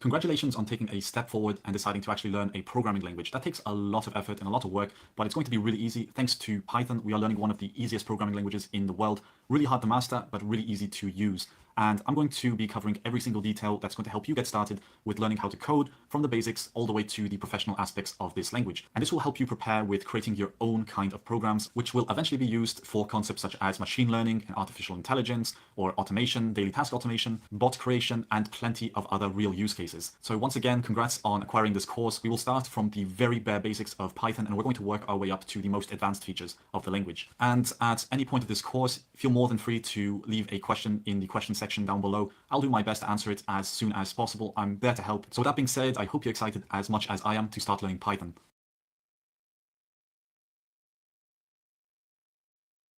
Congratulations on taking a step forward and deciding to actually learn a programming language. That takes a lot of effort and a lot of work, but it's going to be really easy. Thanks to Python, we are learning one of the easiest programming languages in the world. Really hard to master, but really easy to use. And I'm going to be covering every single detail that's going to help you get started with learning how to code from the basics all the way to the professional aspects of this language. And this will help you prepare with creating your own kind of programs, which will eventually be used for concepts such as machine learning and artificial intelligence, or automation, daily task automation, bot creation, and plenty of other real use cases. So once again, congrats on acquiring this course. We will start from the very bare basics of Python, and we're going to work our way up to the most advanced features of the language. And at any point of this course, feel more than free to leave a question in the question section down below. I'll do my best to answer it as soon as possible. I'm there to help. So with that being said, I hope you're excited as much as I am to start learning Python.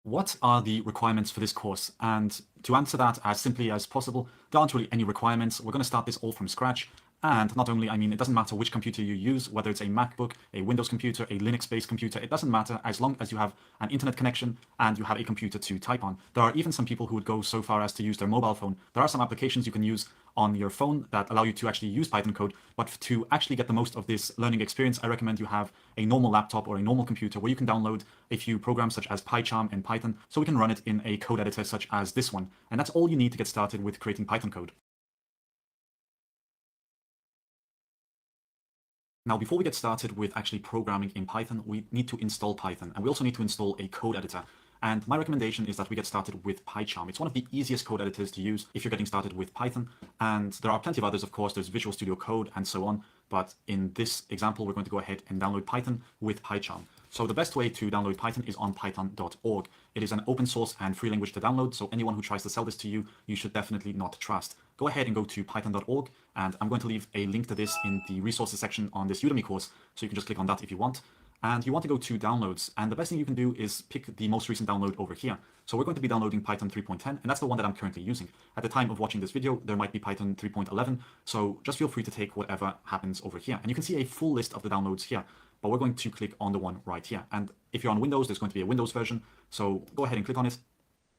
What are the requirements for this course? And to answer that as simply as possible, there aren't really any requirements. We're going to start this all from scratch. And not only, it doesn't matter which computer you use, whether it's a MacBook, a Windows computer, a Linux-based computer, it doesn't matter as long as you have an internet connection and you have a computer to type on. There are even some people who would go so far as to use their mobile phone. There are some applications you can use on your phone that allow you to actually use Python code, but to actually get the most of this learning experience, I recommend you have a normal laptop or a normal computer where you can download a few programs such as PyCharm and Python, so we can run it in a code editor such as this one. And that's all you need to get started with creating Python code. Now, before we get started with actually programming in Python, we need to install Python, and we also need to install a code editor. And my recommendation is that we get started with PyCharm. It's one of the easiest code editors to use if you're getting started with Python. And there are plenty of others, of course. There's Visual Studio Code and so on. But in this example, we're going to go ahead and download Python with PyCharm. So the best way to download Python is on python.org. It is an open source and free language to download, so anyone who tries to sell this to you, you should definitely not trust. Go ahead and go to python.org, and I'm going to leave a link to this in the resources section on this Udemy course, so you can just click on that if you want. And you want to go to downloads, and the best thing you can do is pick the most recent download over here. So we're going to be downloading Python 3.10, and that's the one that I'm currently using. At the time of watching this video, there might be Python 3.11, so just feel free to take whatever happens over here. And you can see a full list of the downloads here, but we're going to click on the one right here. And if you're on Windows, there's going to be a Windows version, so go ahead and click on it.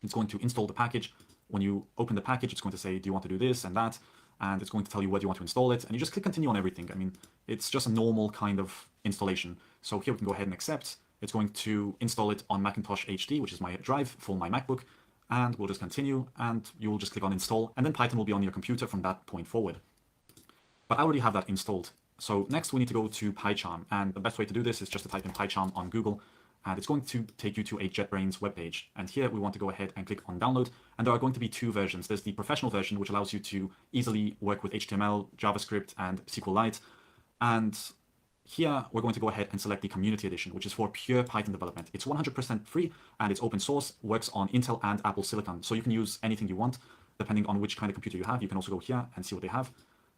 It's going to install the package. When you open the package, it's going to say, do you want to do this and that? And it's going to tell you whether you want to install it. And you just click continue on everything. It's just a normal kind of installation. So here we can go ahead and accept. It's going to install it on Macintosh HD, which is my drive for my MacBook. And we'll just continue, and you'll just click on install. And then Python will be on your computer from that point forward. But I already have that installed. So next we need to go to PyCharm. And the best way to do this is just to type in PyCharm on Google. And it's going to take you to a JetBrains webpage. And here we want to go ahead and click on download. And there are going to be two versions. There's the professional version, which allows you to easily work with HTML, JavaScript, and SQLite. And here we're going to go ahead and select the community edition, which is for pure Python development. It's 100% free and it's open source, works on Intel and Apple Silicon. So you can use anything you want, depending on which kind of computer you have. You can also go here and see what they have.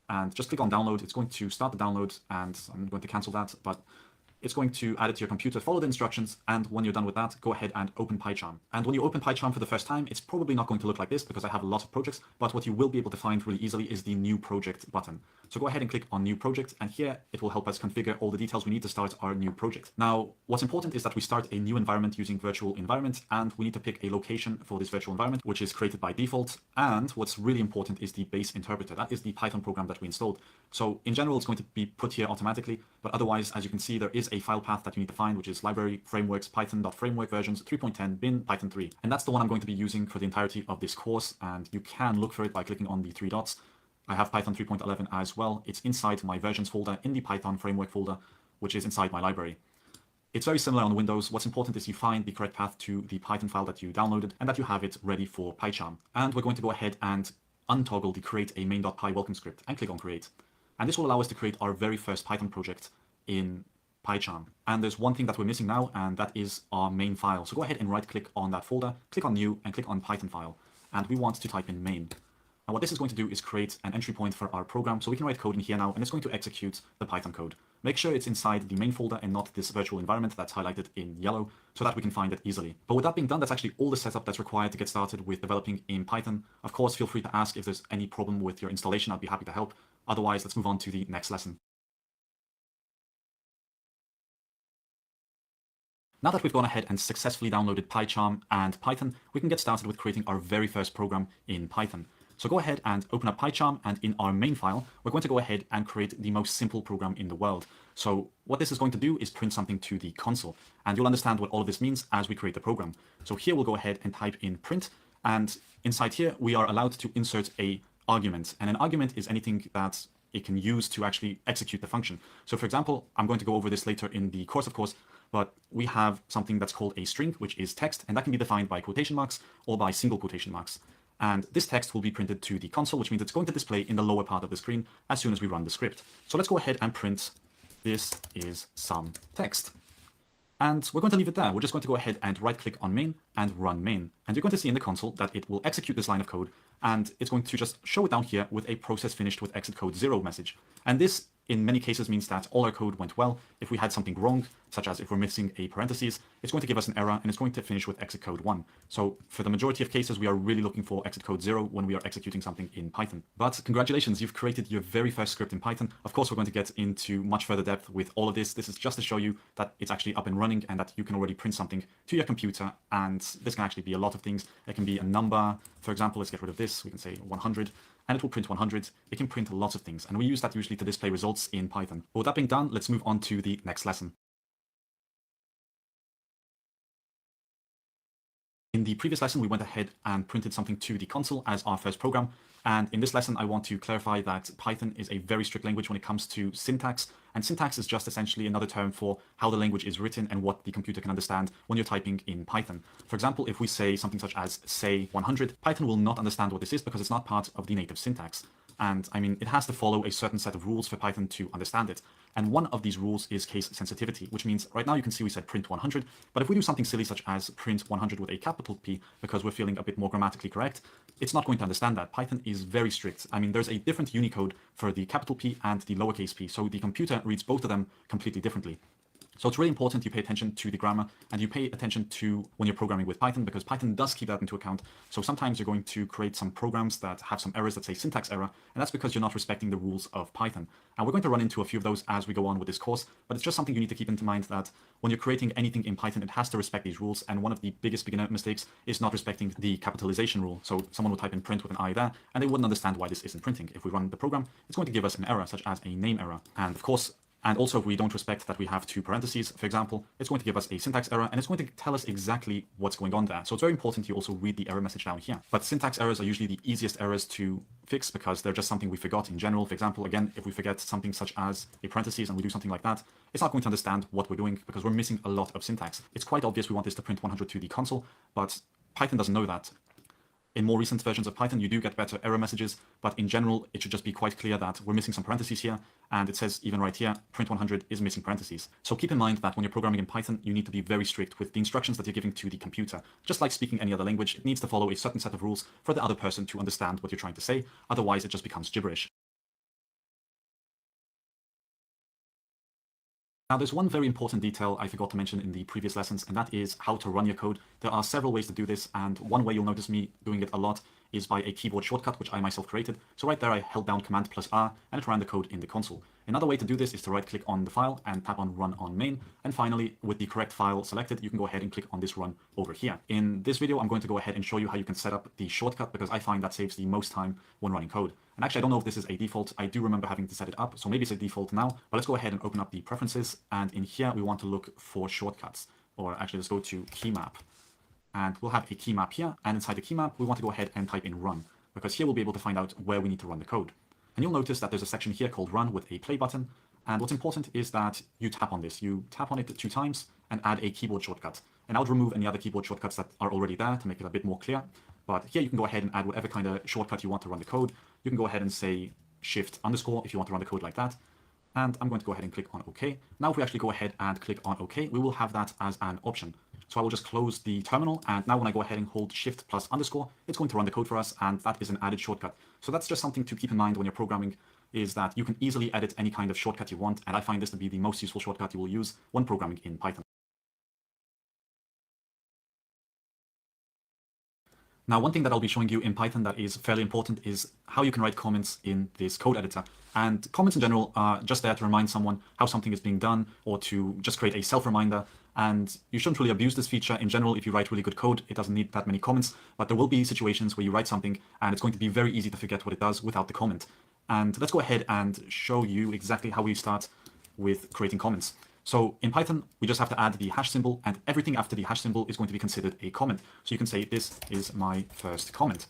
And just click on download. It's going to start the download, and I'm going to cancel that, but it's going to add it to your computer, follow the instructions, and when you're done with that, go ahead and open PyCharm. And when you open PyCharm for the first time, it's probably not going to look like this because I have a lot of projects, but what you will be able to find really easily is the New Project button. So go ahead and click on New Project, and here it will help us configure all the details we need to start our new project. Now, what's important is that we start a new environment using virtual environment, and we need to pick a location for this virtual environment, which is created by default. And what's really important is the base interpreter. That is the Python program that we installed. So in general, it's going to be put here automatically, but otherwise, as you can see, there is a file path that you need to find, which is library frameworks python.framework versions 3.10 bin python 3. And that's the one I'm going to be using for the entirety of this course. And you can look for it by clicking on the three dots. I have Python 3.11 as well. It's inside my versions folder in the Python framework folder, which is inside my library. It's very similar on Windows. What's important is you find the correct path to the Python file that you downloaded and that you have it ready for PyCharm. And we're going to go ahead and untoggle the create a main.py welcome script and click on create. And this will allow us to create our very first Python project in PyCharm. And there's one thing that we're missing now, and that is our main file. So go ahead and right click on that folder, click on new, and click on Python file. And we want to type in main. Now what this is going to do is create an entry point for our program, so we can write code in here now, and it's going to execute the Python code. Make sure it's inside the main folder and not this virtual environment that's highlighted in yellow, so that we can find it easily. But with that being done, that's actually all the setup that's required to get started with developing in Python. Of course, feel free to ask if there's any problem with your installation. I'd be happy to help. Otherwise, let's move on to the next lesson. Now that we've gone ahead and successfully downloaded PyCharm and Python, we can get started with creating our very first program in Python. So go ahead and open up PyCharm, and in our main file, we're going to go ahead and create the most simple program in the world. So what this is going to do is print something to the console, and you'll understand what all of this means as we create the program. So here we'll go ahead and type in print, and inside here we are allowed to insert a argument, and an argument is anything that it can use to actually execute the function. So for example, I'm going to go over this later in the course, of course, but we have something that's called a string, which is text, and that can be defined by quotation marks or by single quotation marks. And this text will be printed to the console, which means it's going to display in the lower part of the screen as soon as we run the script. So let's go ahead and print this is some text. And we're going to leave it there. We're just going to go ahead and right-click on main and run main. And you're going to see in the console that it will execute this line of code, and it's going to just show it down here with a process finished with exit code 0 message. And this, in many cases, means that all our code went well. If we had something wrong, such as if we're missing a parentheses, it's going to give us an error, and it's going to finish with exit code 1. So for the majority of cases, we are really looking for exit code 0 when we are executing something in Python. But congratulations, you've created your very first script in Python. Of course, we're going to get into much further depth with all of this. This is just to show you that it's actually up and running and that you can already print something to your computer. And this can actually be a lot of things. It can be a number. For example, let's get rid of this. We can say 100. And it will print 100. It can print lots of things, and we use that usually to display results in Python. But with that being done, let's move on to the next lesson. In the previous lesson, we went ahead and printed something to the console as our first program. And in this lesson, I want to clarify that Python is a very strict language when it comes to syntax. And syntax is just essentially another term for how the language is written and what the computer can understand when you're typing in Python. For example, if we say something such as say 100, Python will not understand what this is because it's not part of the native syntax. And I mean, it has to follow a certain set of rules for Python to understand it. And one of these rules is case sensitivity, which means right now you can see we said print 100, but if we do something silly such as print 100 with a capital P because we're feeling a bit more grammatically correct, it's not going to understand that. Python is very strict. I mean, there's a different Unicode for the capital P and the lowercase p, so the computer reads both of them completely differently. So it's really important you pay attention to the grammar and you pay attention to when you're programming with Python, because Python does keep that into account. So sometimes you're going to create some programs that have some errors that say syntax error, and that's because you're not respecting the rules of Python. And we're going to run into a few of those as we go on with this course, but it's just something you need to keep in mind that when you're creating anything in Python, it has to respect these rules. And one of the biggest beginner mistakes is not respecting the capitalization rule. So someone will type in print with an I there, and they wouldn't understand why this isn't printing. If we run the program, it's going to give us an error such as a name error. And of course, and also, if we don't respect that we have two parentheses, for example, it's going to give us a syntax error, and it's going to tell us exactly what's going on there. So it's very important you also read the error message down here. But syntax errors are usually the easiest errors to fix because they're just something we forgot in general. For example, again, if we forget something such as a parentheses and we do something like that, it's not going to understand what we're doing because we're missing a lot of syntax. It's quite obvious we want this to print 100 to the console, but Python doesn't know that. In more recent versions of Python, you do get better error messages, but in general, it should just be quite clear that we're missing some parentheses here, and it says even right here, print 100 is missing parentheses. So keep in mind that when you're programming in Python, you need to be very strict with the instructions that you're giving to the computer. Just like speaking any other language, it needs to follow a certain set of rules for the other person to understand what you're trying to say, otherwise it just becomes gibberish. Now, there's one very important detail I forgot to mention in the previous lessons, and that is how to run your code. There are several ways to do this, and one way you'll notice me doing it a lot is by a keyboard shortcut, which I myself created. So right there, I held down Command plus R, and it ran the code in the console. Another way to do this is to right-click on the file and tap on Run on Main. And finally, with the correct file selected, you can go ahead and click on this run over here. In this video, I'm going to go ahead and show you how you can set up the shortcut, because I find that saves the most time when running code. And actually, I don't know if this is a default. I do remember having to set it up, so maybe it's a default now. But let's go ahead and open up the preferences. And in here, we want to look for shortcuts. Or actually, let's go to key map. And we'll have a key map here. And inside the key map, we want to go ahead and type in run, because here we'll be able to find out where we need to run the code. And you'll notice that there's a section here called run with a play button. And what's important is that you tap on this. You tap on it 2 times and add a keyboard shortcut. And I would remove any other keyboard shortcuts that are already there to make it a bit more clear. But here you can go ahead and add whatever kind of shortcut you want to run the code. You can go ahead and say shift underscore if you want to run the code like that. And I'm going to go ahead and click on OK. Now, if we actually go ahead and click on OK, we will have that as an option. So I will just close the terminal, and now when I go ahead and hold shift plus underscore, it's going to run the code for us, and that is an added shortcut. So that's just something to keep in mind when you're programming, is that you can easily edit any kind of shortcut you want, and I find this to be the most useful shortcut you will use when programming in Python. Now, one thing that I'll be showing you in Python that is fairly important is how you can write comments in this code editor. And comments in general are just there to remind someone how something is being done, or to just create a self-reminder. And you shouldn't really abuse this feature. In general, if you write really good code, it doesn't need that many comments, but there will be situations where you write something and it's going to be very easy to forget what it does without the comment. And let's go ahead and show you exactly how we start with creating comments. So in Python, we just have to add the hash symbol, and everything after the hash symbol is going to be considered a comment. So you can say, this is my first comment.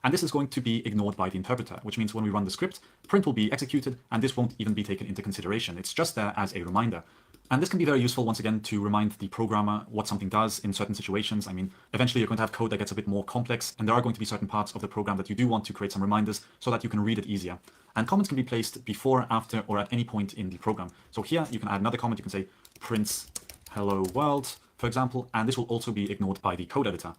And this is going to be ignored by the interpreter, which means when we run the script, print will be executed, and this won't even be taken into consideration. It's just there as a reminder. And this can be very useful, once again, to remind the programmer what something does in certain situations. I mean, eventually you're going to have code that gets a bit more complex, and there are going to be certain parts of the program that you do want to create some reminders so that you can read it easier. And comments can be placed before, after, or at any point in the program. So here you can add another comment. You can say prints hello world, for example, and this will also be ignored by the code editor.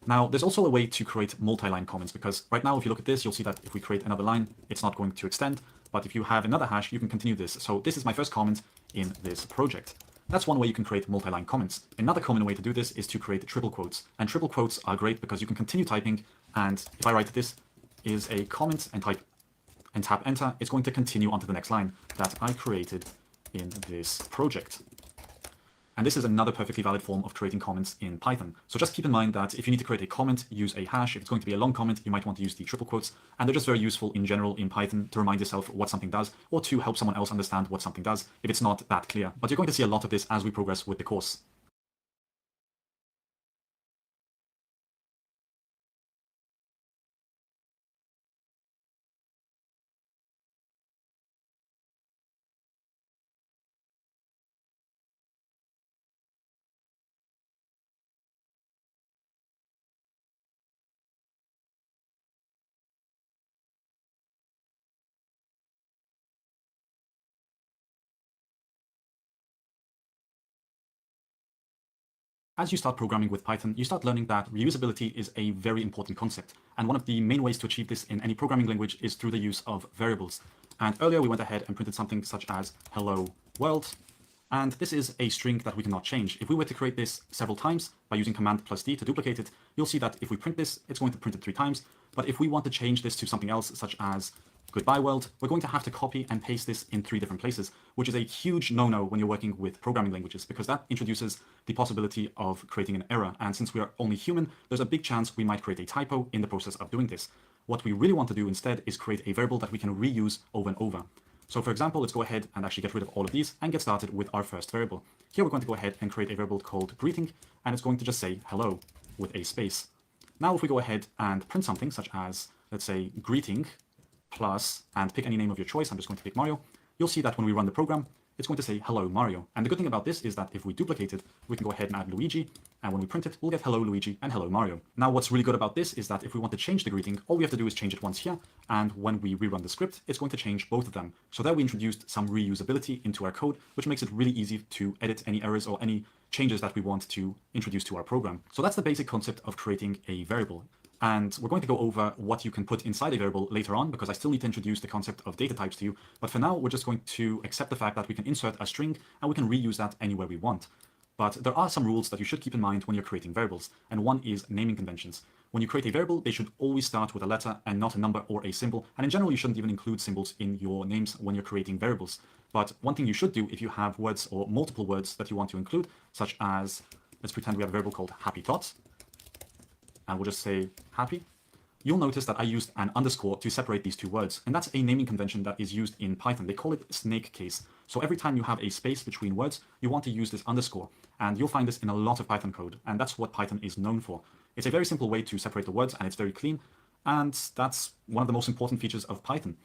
Now, there's also a way to create multi-line comments, because right now, if you look at this, you'll see that if we create another line, it's not going to extend. But if you have another hash, you can continue this. So this is my first comment in this project. That's one way you can create multi-line comments. Another common way to do this is to create triple quotes. And triple quotes are great because you can continue typing. And if I write this is a comment and type and tap enter, it's going to continue onto the next line that I created in this project. And this is another perfectly valid form of creating comments in Python. So just keep in mind that if you need to create a comment, use a hash. If it's going to be a long comment, you might want to use the triple quotes. And they're just very useful in general in Python to remind yourself what something does, or to help someone else understand what something does if it's not that clear. But you're going to see a lot of this as we progress with the course. As you start programming with Python, you start learning that reusability is a very important concept. And one of the main ways to achieve this in any programming language is through the use of variables. And earlier we went ahead and printed something such as hello world. And this is a string that we cannot change. If we were to create this several times by using Command plus D to duplicate it, you'll see that if we print this, it's going to print it 3 times. But if we want to change this to something else, such as goodbye world, we're going to have to copy and paste this in 3 different places, which is a huge no-no when you're working with programming languages, because that introduces the possibility of creating an error. And since we are only human, there's a big chance we might create a typo in the process of doing this. What we really want to do instead is create a variable that we can reuse over and over. So for example, let's go ahead and actually get rid of all of these and get started with our first variable. Here we're going to go ahead and create a variable called greeting, and it's going to just say hello with a space. Now if we go ahead and print something such as, let's say, greeting plus, and pick any name of your choice, I'm just going to pick Mario, you'll see that when we run the program, it's going to say hello Mario. And the good thing about this is that if we duplicate it, we can go ahead and add Luigi, and when we print it, we'll get hello Luigi and hello Mario. Now what's really good about this is that if we want to change the greeting, all we have to do is change it once here, and when we rerun the script, it's going to change both of them. So there we introduced some reusability into our code, which makes it really easy to edit any errors or any changes that we want to introduce to our program. So that's the basic concept of creating a variable. And we're going to go over what you can put inside a variable later on, because I still need to introduce the concept of data types to you. But for now, we're just going to accept the fact that we can insert a string and we can reuse that anywhere we want. But there are some rules that you should keep in mind when you're creating variables. And one is naming conventions. When you create a variable, they should always start with a letter and not a number or a symbol. And in general, you shouldn't even include symbols in your names when you're creating variables. But one thing you should do if you have words or multiple words that you want to include, such as, let's pretend we have a variable called happy tots, and we'll just say happy, you'll notice that I used an underscore to separate these 2 words. And that's a naming convention that is used in Python. They call it snake case. So every time you have a space between words, you want to use this underscore. And you'll find this in a lot of Python code. And that's what Python is known for. It's a very simple way to separate the words, and it's very clean. And that's one of the most important features of Python.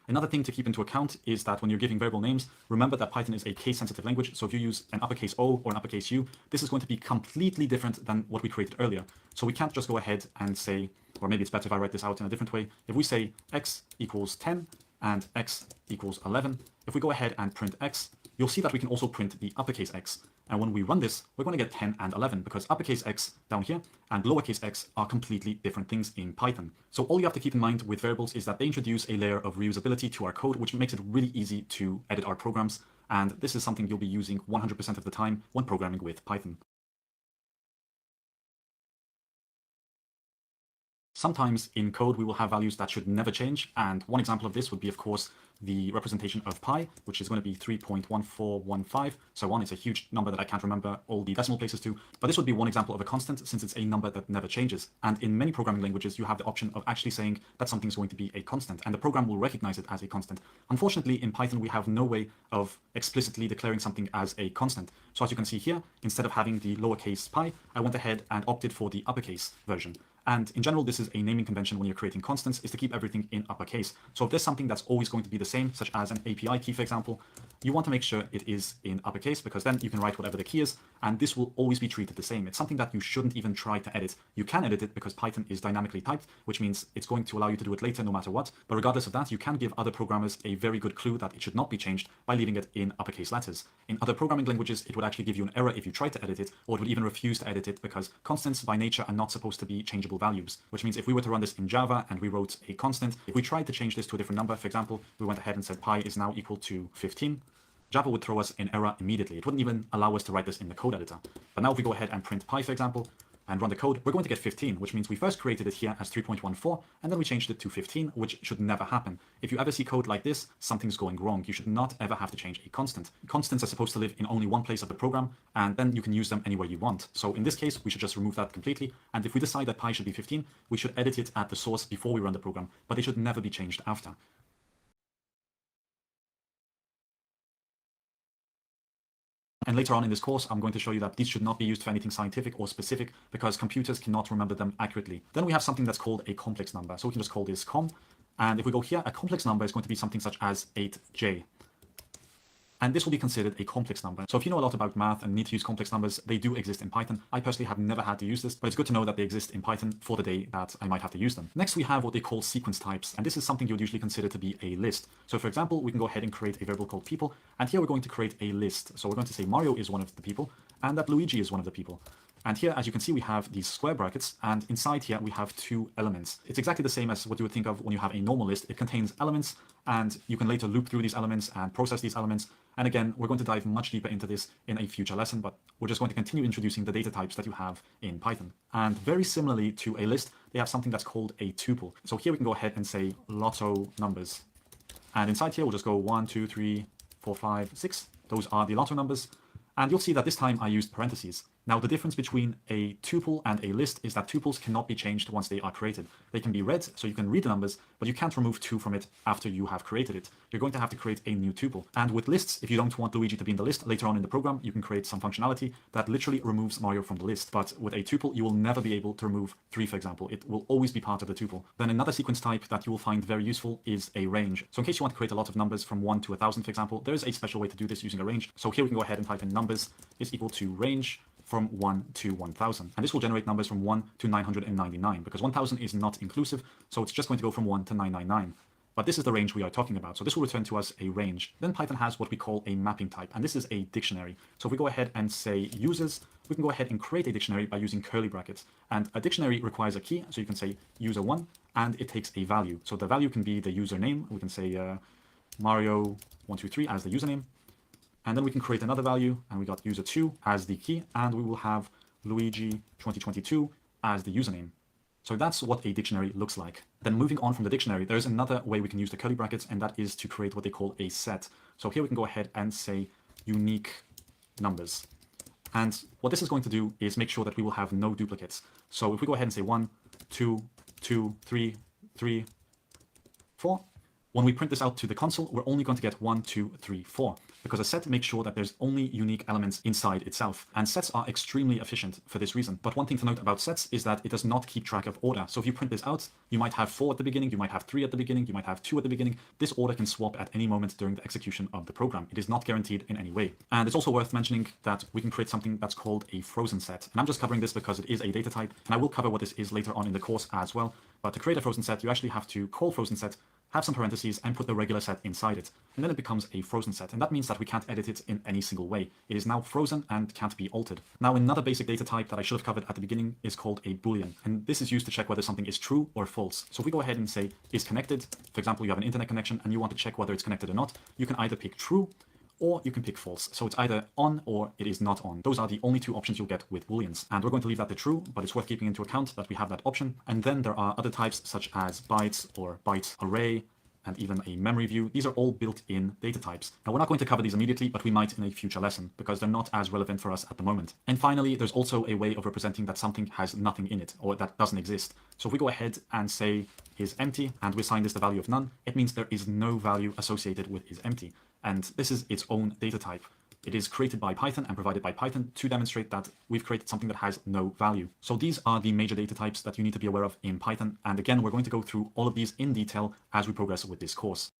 Another thing to keep into account is that when you're giving variable names, remember that Python is a case-sensitive language. So if you use an uppercase O or an uppercase U, this is going to be completely different than what we created earlier. So we can't just go ahead and say, or maybe it's better if I write this out in a different way. If we say x equals 10 and x equals 11, if we go ahead and print x, you'll see that we can also print the uppercase x. And when we run this, we're going to get 10 and 11 because uppercase x down here and lowercase x are completely different things in Python. So all you have to keep in mind with variables is that they introduce a layer of reusability to our code, which makes it really easy to edit our programs. And this is something you'll be using 100% of the time when programming with Python. Sometimes in code we will have values that should never change, and one example of this would be, of course, the representation of pi, which is going to be 3.1415, so on. It's a huge number that I can't remember all the decimal places to, but this would be one example of a constant since it's a number that never changes. And in many programming languages, you have the option of actually saying that something is going to be a constant, and the program will recognize it as a constant. Unfortunately, in Python, we have no way of explicitly declaring something as a constant. So as you can see here, instead of having the lowercase pi, I went ahead and opted for the uppercase version. And in general, this is a naming convention when you're creating constants, is to keep everything in uppercase. So if there's something that's always going to be the same, such as an API key, for example, you want to make sure it is in uppercase, because then you can write whatever the key is, and this will always be treated the same. It's something that you shouldn't even try to edit. You can edit it because Python is dynamically typed, which means it's going to allow you to do it later no matter what. But regardless of that, you can give other programmers a very good clue that it should not be changed by leaving it in uppercase letters. In other programming languages, it would actually give you an error if you try to edit it, or it would even refuse to edit it, because constants by nature are not supposed to be changeable values, which means if we were to run this in Java and we wrote a constant, if we tried to change this to a different number, for example, we went ahead and said pi is now equal to 15, Java would throw us an error immediately. It wouldn't even allow us to write this in the code editor. But now if we go ahead and print pi, for example, and run the code, we're going to get 15, which means we first created it here as 3.14, and then we changed it to 15, which should never happen. If you ever see code like this, something's going wrong. You should not ever have to change a constant. Constants are supposed to live in only one place of the program, and then you can use them anywhere you want. So in this case, we should just remove that completely. And if we decide that pi should be 15, we should edit it at the source before we run the program, but it should never be changed after. And later on in this course, I'm going to show you that these should not be used for anything scientific or specific, because computers cannot remember them accurately. Then we have something that's called a complex number. So we can just call this com. And if we go here, a complex number is going to be something such as 8j. And this will be considered a complex number. So if you know a lot about math and need to use complex numbers, they do exist in Python. I personally have never had to use this, but it's good to know that they exist in Python for the day that I might have to use them. Next, we have what they call sequence types. And this is something you would usually consider to be a list. So for example, we can go ahead and create a variable called people. And here we're going to create a list. So we're going to say Mario is one of the people and that Luigi is one of the people. And here, as you can see, we have these square brackets, and inside here we have two elements. It's exactly the same as what you would think of when you have a normal list. It contains elements, and you can later loop through these elements and process these elements. And again, we're going to dive much deeper into this in a future lesson, but we're just going to continue introducing the data types that you have in Python. And very similarly to a list, they have something that's called a tuple. So here we can go ahead and say lotto numbers. And inside here, we'll just go 1, 2, 3, 4, 5, 6. Those are the lotto numbers. And you'll see that this time I used parentheses. Now, the difference between a tuple and a list is that tuples cannot be changed once they are created. They can be read, so you can read the numbers, but you can't remove 2 from it after you have created it. You're going to have to create a new tuple. And with lists, if you don't want Luigi to be in the list, later on in the program, you can create some functionality that literally removes Mario from the list. But with a tuple, you will never be able to remove 3, for example. It will always be part of the tuple. Then another sequence type that you will find very useful is a range. So in case you want to create a lot of numbers from 1 to 1,000, for example, there is a special way to do this using a range. So here we can go ahead and type in numbers is equal to range from 1 to 1000. And this will generate numbers from 1 to 999, because 1000 is not inclusive, so it's just going to go from 1 to 999. But this is the range we are talking about, so this will return to us a range. Then Python has what we call a mapping type, and this is a dictionary. So if we go ahead and say users, we can go ahead and create a dictionary by using curly brackets. And a dictionary requires a key, so you can say user1, and it takes a value. So the value can be the username. We can say Mario123 as the username. And then we can create another value, and we got user2 as the key, and we will have Luigi2022 as the username. So that's what a dictionary looks like. Then moving on from the dictionary, there's another way we can use the curly brackets, and that is to create what they call a set. So here we can go ahead and say unique numbers. And what this is going to do is make sure that we will have no duplicates. So if we go ahead and say 1, 2, 2, 3, 3, 4, when we print this out to the console, we're only going to get 1, 2, 3, 4, because a set makes sure that there's only unique elements inside itself. And sets are extremely efficient for this reason. But one thing to note about sets is that it does not keep track of order. So if you print this out, you might have 4 at the beginning, you might have 3 at the beginning, you might have 2 at the beginning. This order can swap at any moment during the execution of the program. It is not guaranteed in any way. And it's also worth mentioning that we can create something that's called a frozen set. And I'm just covering this because it is a data type, and I will cover what this is later on in the course as well. But to create a frozen set, you actually have to call frozen set, have some parentheses, and put the regular set inside it. And then it becomes a frozen set. And that means that we can't edit it in any single way. It is now frozen and can't be altered. Now, another basic data type that I should have covered at the beginning is called a Boolean. And this is used to check whether something is true or false. So if we go ahead and say is connected, for example, you have an internet connection and you want to check whether it's connected or not, you can either pick true, or you can pick false. So it's either on or it is not on. Those are the only two options you'll get with booleans. And we're going to leave that to true, but it's worth keeping into account that we have that option. And then there are other types such as bytes or byte array, and even a memory view. These are all built-in data types. Now, we're not going to cover these immediately, but we might in a future lesson because they're not as relevant for us at the moment. And finally, there's also a way of representing that something has nothing in it or that doesn't exist. So if we go ahead and say is empty and we assign this the value of none, it means there is no value associated with is empty. And this is its own data type. It is created by Python and provided by Python to demonstrate that we've created something that has no value. So these are the major data types that you need to be aware of in Python. And again, we're going to go through all of these in detail as we progress with this course.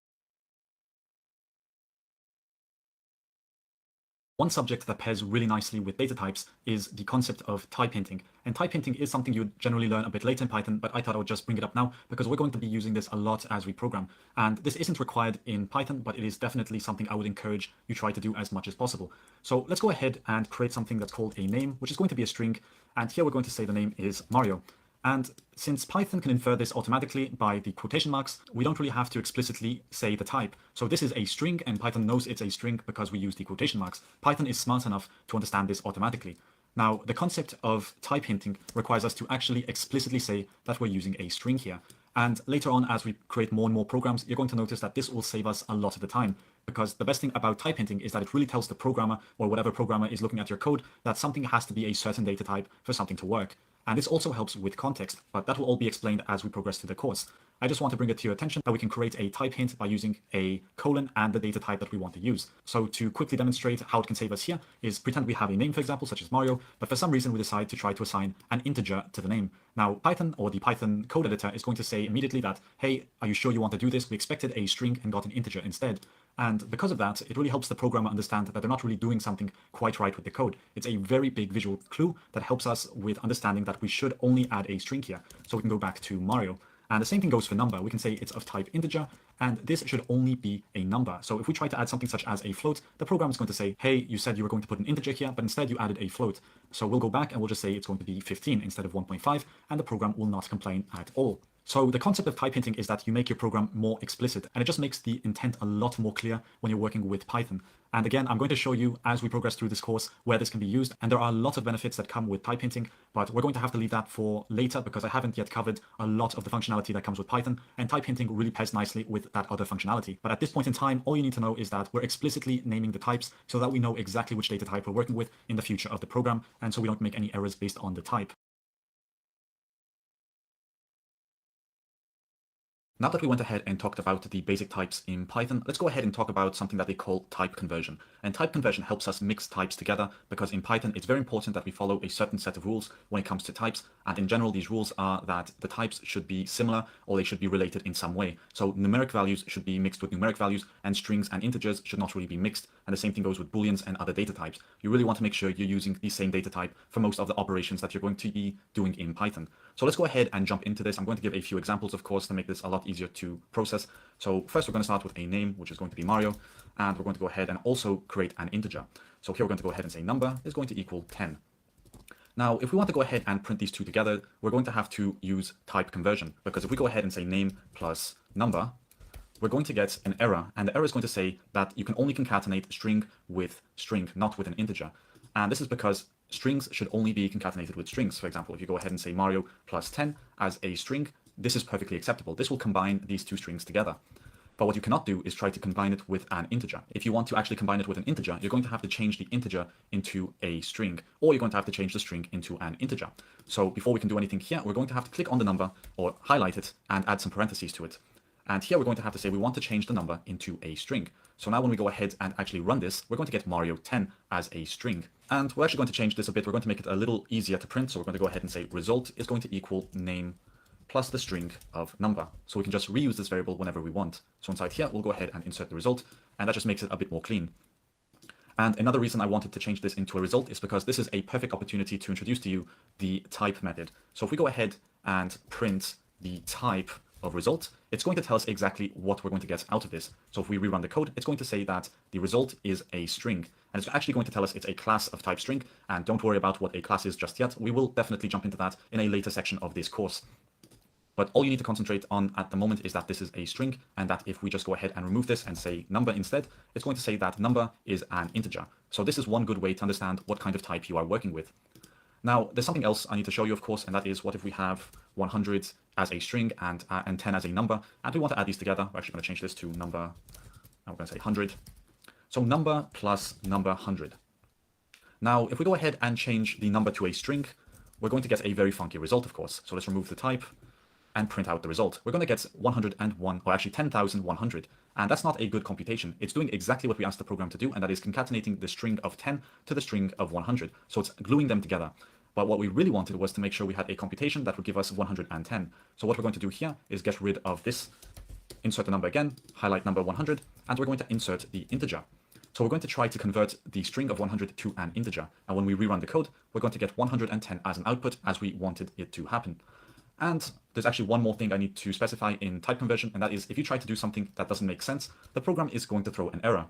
One subject that pairs really nicely with data types is the concept of type hinting. And type hinting is something you generally learn a bit later in Python, but I thought I would just bring it up now because we're going to be using this a lot as we program. And this isn't required in Python, but it is definitely something I would encourage you try to do as much as possible. So let's go ahead and create something that's called a name, which is going to be a string. And here we're going to say the name is Mario. And since Python can infer this automatically by the quotation marks, we don't really have to explicitly say the type. So this is a string and Python knows it's a string because we use the quotation marks. Python is smart enough to understand this automatically. Now, the concept of type hinting requires us to actually explicitly say that we're using a string here. And later on, as we create more and more programs, you're going to notice that this will save us a lot of the time. Because the best thing about type hinting is that it really tells the programmer or whatever programmer is looking at your code that something has to be a certain data type for something to work. And this also helps with context, but that will all be explained as we progress through the course. I just want to bring it to your attention that we can create a type hint by using a colon and the data type that we want to use. So to quickly demonstrate how it can save us here is pretend we have a name, for example, such as Mario, but for some reason we decide to try to assign an integer to the name. Now, Python or the Python code editor is going to say immediately that, hey, are you sure you want to do this? We expected a string and got an integer instead. And because of that, it really helps the programmer understand that they're not really doing something quite right with the code. It's a very big visual clue that helps us with understanding that we should only add a string here. So we can go back to Mario. And the same thing goes for number. We can say it's of type integer, and this should only be a number. So if we try to add something such as a float, the program is going to say, hey, you said you were going to put an integer here, but instead you added a float. So we'll go back and we'll just say it's going to be 15 instead of 1.5, and the program will not complain at all. So the concept of type hinting is that you make your program more explicit, and it just makes the intent a lot more clear when you're working with Python. And again, I'm going to show you as we progress through this course where this can be used. And there are a lot of benefits that come with type hinting, but we're going to have to leave that for later because I haven't yet covered a lot of the functionality that comes with Python. And type hinting really pairs nicely with that other functionality. But at this point in time, all you need to know is that we're explicitly naming the types so that we know exactly which data type we're working with in the future of the program. And so we don't make any errors based on the type. Now that we went ahead and talked about the basic types in Python, let's go ahead and talk about something that they call type conversion. And type conversion helps us mix types together because in Python, it's very important that we follow a certain set of rules when it comes to types. And in general, these rules are that the types should be similar or they should be related in some way. So numeric values should be mixed with numeric values and strings and integers should not really be mixed. And the same thing goes with booleans and other data types. You really want to make sure you're using the same data type for most of the operations that you're going to be doing in Python. So let's go ahead and jump into this. I'm going to give a few examples, of course, to make this a lot easier to process. So first we're going to start with a name, which is going to be Mario, and we're going to go ahead and also create an integer. So here we're going to go ahead and say number is going to equal 10. Now, if we want to go ahead and print these two together, we're going to have to use type conversion, because if we go ahead and say name plus number, we're going to get an error, and the error is going to say that you can only concatenate string with string, not with an integer. And this is because strings should only be concatenated with strings. For example, if you go ahead and say Mario plus 10 as a string, this is perfectly acceptable. This will combine these two strings together. But what you cannot do is try to combine it with an integer. If you want to actually combine it with an integer, you're going to have to change the integer into a string, or you're going to have to change the string into an integer. So before we can do anything here, we're going to have to click on the number or highlight it and add some parentheses to it. And here we're going to have to say we want to change the number into a string. So now when we go ahead and actually run this, we're going to get Mario 10 as a string. And we're actually going to change this a bit. We're going to make it a little easier to print. So we're going to go ahead and say result is going to equal name plus the string of number. So we can just reuse this variable whenever we want. So inside here, we'll go ahead and insert the result, and that just makes it a bit more clean. And another reason I wanted to change this into a result is because this is a perfect opportunity to introduce to you the type method. So if we go ahead and print the type of result, it's going to tell us exactly what we're going to get out of this. So if we rerun the code, it's going to say that the result is a string. And it's actually going to tell us it's a class of type string. And don't worry about what a class is just yet. We will definitely jump into that in a later section of this course. But all you need to concentrate on at the moment is that this is a string, and that if we just go ahead and remove this and say number instead, it's going to say that number is an integer. So this is one good way to understand what kind of type you are working with. Now, there's something else I need to show you, of course, and that is what if we have 100 as a string and 10 as a number, and we want to add these together. We're actually going to change this to number, and we're going to say 100. So number plus number 100. Now, if we go ahead and change the number to a string, we're going to get a very funky result, of course. So let's remove the type and print out the result. We're going to get 101, or actually 10,100. And that's not a good computation. It's doing exactly what we asked the program to do, and that is concatenating the string of 10 to the string of 100. So it's gluing them together. But what we really wanted was to make sure we had a computation that would give us 110. So what we're going to do here is get rid of this, insert the number again, highlight number 100, and we're going to insert the integer. So we're going to try to convert the string of 100 to an integer. And when we rerun the code, we're going to get 110 as an output, as we wanted it to happen. And there's actually one more thing I need to specify in type conversion, and that is if you try to do something that doesn't make sense, the program is going to throw an error.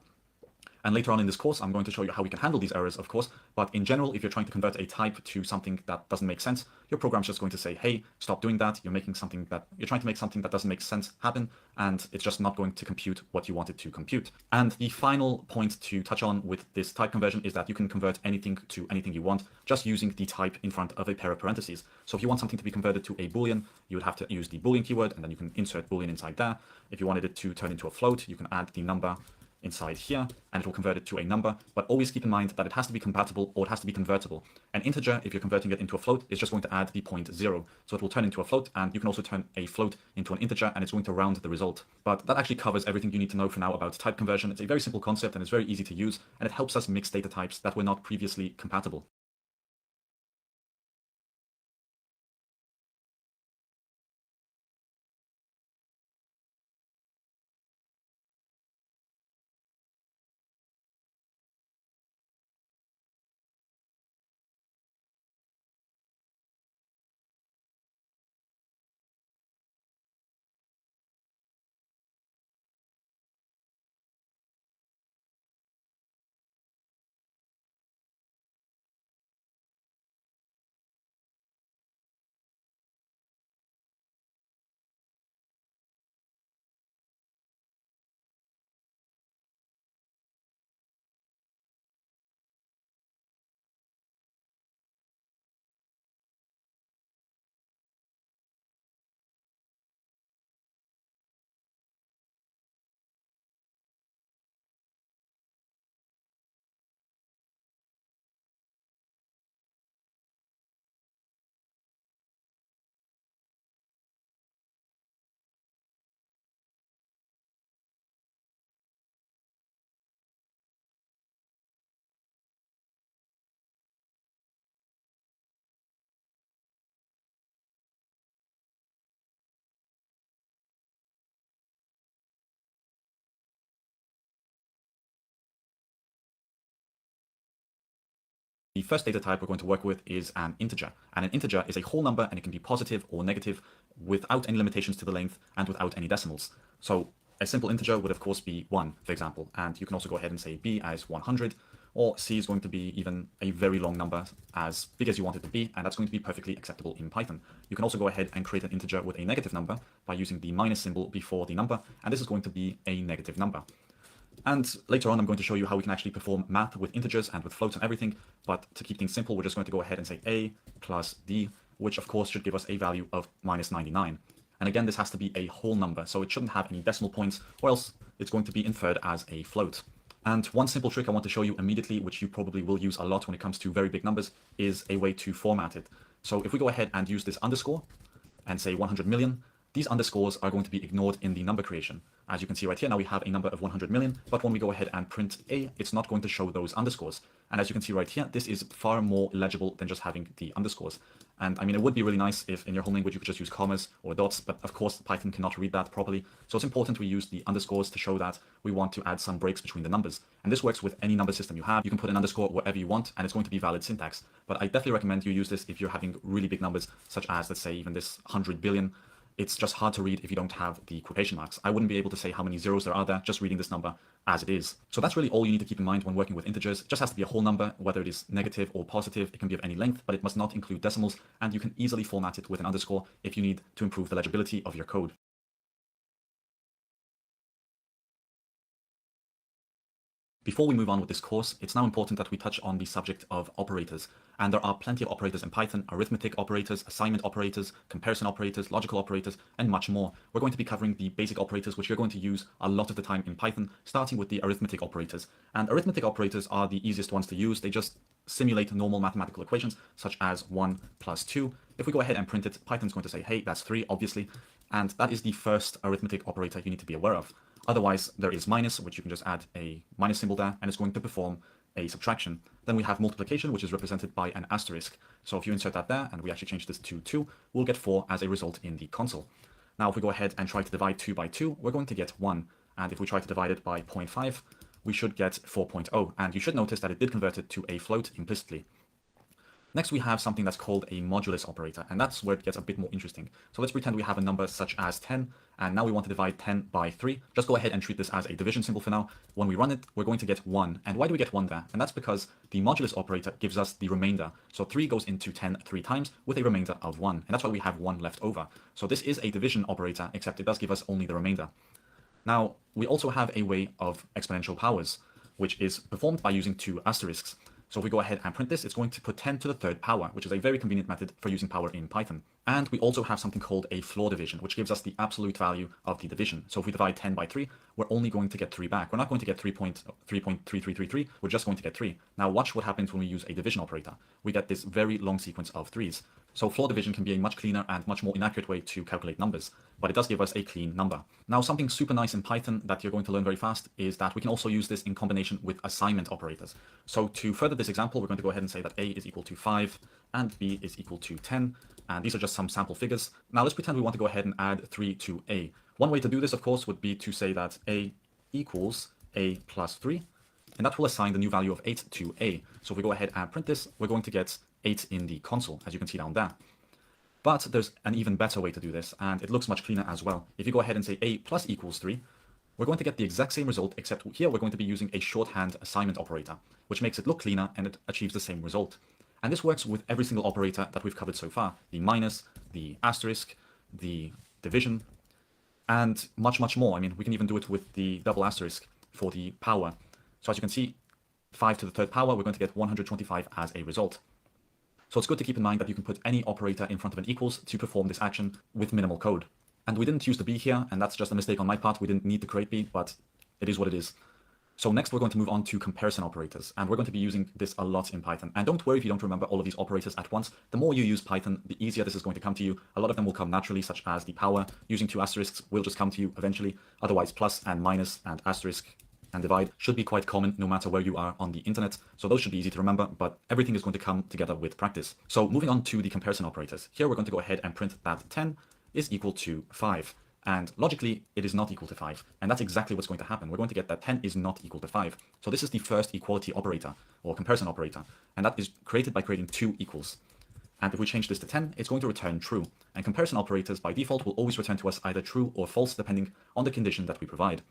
And later on in this course, I'm going to show you how we can handle these errors, of course. But in general, if you're trying to convert a type to something that doesn't make sense, your program's just going to say, hey, stop doing that. You're trying to make something that doesn't make sense happen, and it's just not going to compute what you want it to compute. And the final point to touch on with this type conversion is that you can convert anything to anything you want just using the type in front of a pair of parentheses. So if you want something to be converted to a Boolean, you would have to use the Boolean keyword, and then you can insert Boolean inside there. If you wanted it to turn into a float, you can add the number inside here, and it will convert it to a number, but always keep in mind that it has to be compatible or it has to be convertible. An integer, if you're converting it into a float, is just going to add the point 0. So it will turn into a float, and you can also turn a float into an integer, and it's going to round the result. But that actually covers everything you need to know for now about type conversion. It's a very simple concept, and it's very easy to use, and it helps us mix data types that were not previously compatible. The first data type we're going to work with is an integer, and an integer is a whole number, and it can be positive or negative without any limitations to the length and without any decimals. So a simple integer would of course be 1, for example, and you can also go ahead and say b as 100, or c is going to be even a very long number as big as you want it to be, and that's going to be perfectly acceptable in Python. You can also go ahead and create an integer with a negative number by using the minus symbol before the number, and this is going to be a negative number. And later on, I'm going to show you how we can actually perform math with integers and with floats and everything. But to keep things simple, we're just going to go ahead and say a plus d, which of course should give us a value of minus 99. And again, this has to be a whole number, so it shouldn't have any decimal points, or else it's going to be inferred as a float. And one simple trick I want to show you immediately, which you probably will use a lot when it comes to very big numbers, is a way to format it. So if we go ahead and use this underscore and say 100 million, these underscores are going to be ignored in the number creation. As you can see right here, now we have a number of 100 million, but when we go ahead and print a, it's not going to show those underscores. And as you can see right here, this is far more legible than just having the underscores. And I mean, it would be really nice if in your home language you could just use commas or dots, but of course Python cannot read that properly. So it's important we use the underscores to show that we want to add some breaks between the numbers. And this works with any number system you have. You can put an underscore wherever you want, and it's going to be valid syntax. But I definitely recommend you use this if you're having really big numbers, such as, let's say, even this 100 billion. it's just hard to read if you don't have the quotation marks. I wouldn't be able to say how many zeros there are there just reading this number as it is. So that's really all you need to keep in mind when working with integers. It just has to be a whole number, whether it is negative or positive. It can be of any length, but it must not include decimals, and you can easily format it with an underscore if you need to improve the legibility of your code. Before we move on with this course, it's now important that we touch on the subject of operators. And there are plenty of operators in Python: arithmetic operators, assignment operators, comparison operators, logical operators, and much more. We're going to be covering the basic operators, which you're going to use a lot of the time in Python, starting with the arithmetic operators. And arithmetic operators are the easiest ones to use. They just simulate normal mathematical equations, such as 1 plus 2. If we go ahead and print it, Python's going to say, hey, that's 3, obviously. And that is the first arithmetic operator you need to be aware of. Otherwise, there is minus, which you can just add a minus symbol there, and it's going to perform a subtraction. Then we have multiplication, which is represented by an asterisk. So if you insert that there, and we actually change this to 2, we'll get 4 as a result in the console. Now, if we go ahead and try to divide 2 by 2, we're going to get 1. And if we try to divide it by 0.5, we should get 4.0. And you should notice that it did convert it to a float implicitly. Next, we have something that's called a modulus operator, and that's where it gets a bit more interesting. So let's pretend we have a number such as 10, and now we want to divide 10 by 3. Just go ahead and treat this as a division symbol for now. When we run it, we're going to get 1. And why do we get 1 there? And that's because the modulus operator gives us the remainder. So 3 goes into 10 3 times with a remainder of 1, and that's why we have 1 left over. So this is a division operator, except it does give us only the remainder. Now, we also have a way of exponential powers, which is performed by using 2 asterisks. So if we go ahead and print this, it's going to put 10 to the third power, which is a very convenient method for using power in Python. And we also have something called a floor division, which gives us the absolute value of the division. So if we divide 10 by 3, we're only going to get 3 back. We're not going to get 3.3333, we're just going to get 3. Now watch what happens when we use a division operator. We get this very long sequence of 3s. So floor division can be a much cleaner and much more inaccurate way to calculate numbers, but it does give us a clean number. Now, something super nice in Python that you're going to learn very fast is that we can also use this in combination with assignment operators. So to further this example, we're going to go ahead and say that A is equal to 5 and B is equal to 10. And these are just some sample figures. Now let's pretend we want to go ahead and add 3 to A. One way to do this, of course, would be to say that A equals A plus 3, and that will assign the new value of 8 to A. So if we go ahead and print this, we're going to get 8 in the console, as you can see down there. But there's an even better way to do this, and it looks much cleaner as well. If you go ahead and say A plus equals 3, we're going to get the exact same result, except here we're going to be using a shorthand assignment operator, which makes it look cleaner and it achieves the same result. And this works with every single operator that we've covered so far: the minus, the asterisk, the division, and much, much more. I mean, we can even do it with the double asterisk for the power. So as you can see, 5 to the third power, we're going to get 125 as a result. So it's good to keep in mind that you can put any operator in front of an equals to perform this action with minimal code. And we didn't use the B here, and that's just a mistake on my part. We didn't need to create B, but it is what it is. So next we're going to move on to comparison operators, and we're going to be using this a lot in Python. And don't worry if you don't remember all of these operators at once. The more you use Python, the easier this is going to come to you. A lot of them will come naturally, such as the power. Using 2 asterisks will just come to you eventually. Otherwise, plus and minus and asterisk and divide should be quite common no matter where you are on the internet. So those should be easy to remember, but everything is going to come together with practice. So moving on to the comparison operators. Here we're going to go ahead and print that 10 is equal to 5. And logically, it is not equal to 5. And that's exactly what's going to happen. We're going to get that 10 is not equal to 5. So this is the first equality operator, or comparison operator. And that is created by creating 2 equals. And if we change this to 10, it's going to return true. And comparison operators by default will always return to us either true or false, depending on the condition that we provide.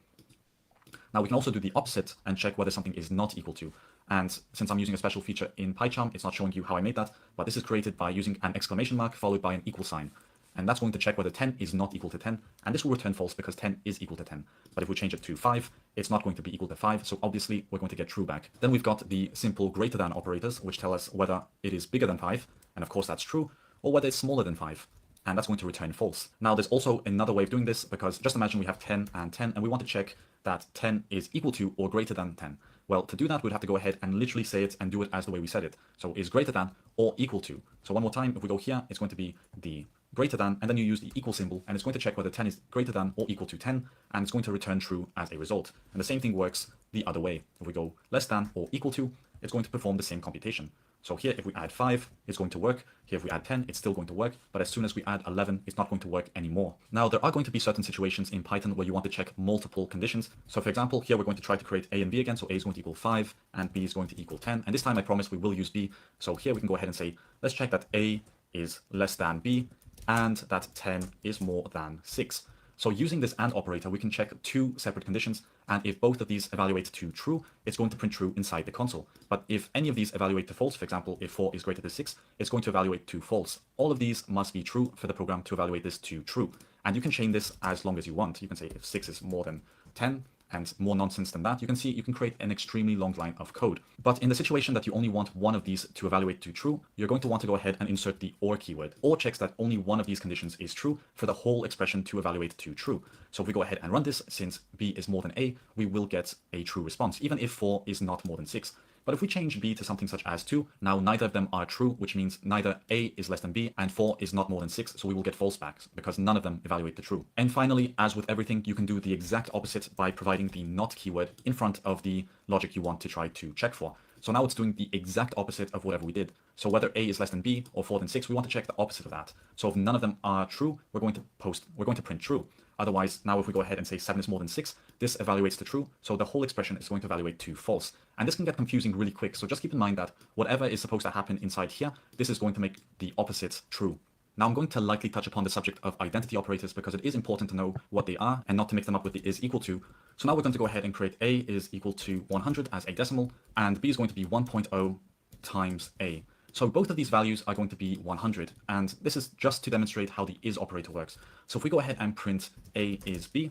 Now we can also do the opposite and check whether something is not equal to. And since I'm using a special feature in PyCharm, it's not showing you how I made that, but this is created by using an exclamation mark followed by an equal sign. And that's going to check whether 10 is not equal to 10, and this will return false because 10 is equal to 10. But if we change it to 5, it's not going to be equal to 5, so obviously we're going to get true back. Then we've got the simple greater than operators, which tell us whether it is bigger than 5, and of course that's true, or whether it's smaller than 5. And that's going to return false. Now there's also another way of doing this, because just imagine we have 10 and 10, and we want to check that 10 is equal to or greater than 10. Well, to do that, we'd have to go ahead and literally say it and do it as the way we said it. So is greater than or equal to. So one more time, if we go here, it's going to be the greater than, and then you use the equal symbol, and it's going to check whether 10 is greater than or equal to 10, and it's going to return true as a result. And the same thing works the other way. If we go less than or equal to, it's going to perform the same computation. So here, if we add 5, it's going to work. Here, if we add 10, it's still going to work. But as soon as we add 11, it's not going to work anymore. Now, there are going to be certain situations in Python where you want to check multiple conditions. So for example, here we're going to try to create A and B again. So A is going to equal 5 and B is going to equal 10. And this time I promise we will use B. So here we can go ahead and say, let's check that A is less than B and that 10 is more than 6. So using this AND operator, we can check two separate conditions, and if both of these evaluate to true, it's going to print true inside the console. But if any of these evaluate to false, for example, if 4 is greater than 6, it's going to evaluate to false. All of these must be true for the program to evaluate this to true. And you can chain this as long as you want. You can say if 6 is more than 10, and more nonsense than that, you can see you can create an extremely long line of code. But in the situation that you only want one of these to evaluate to true, you're going to want to go ahead and insert the OR keyword. OR checks that only one of these conditions is true for the whole expression to evaluate to true. So if we go ahead and run this, since B is more than A, we will get a true response, even if 4 is not more than 6. But if we change B to something such as 2, now neither of them are true, which means neither A is less than B and 4 is not more than 6, so we will get false back because none of them evaluate the true. And finally, as with everything, you can do the exact opposite by providing the not keyword in front of the logic you want to try to check for. So now it's doing the exact opposite of whatever we did. So whether A is less than B or 4 than 6, we want to check the opposite of that. So if none of them are true, we're going to print true. Otherwise, now if we go ahead and say 7 is more than 6, this evaluates to true, so the whole expression is going to evaluate to false. And this can get confusing really quick, so just keep in mind that whatever is supposed to happen inside here, this is going to make the opposite true. Now I'm going to lightly touch upon the subject of identity operators because it is important to know what they are and not to mix them up with the is equal to. So now we're going to go ahead and create A is equal to 100 as a decimal, and B is going to be 1.0 times A. So both of these values are going to be 100, and this is just to demonstrate how the is operator works. So if we go ahead and print A is B,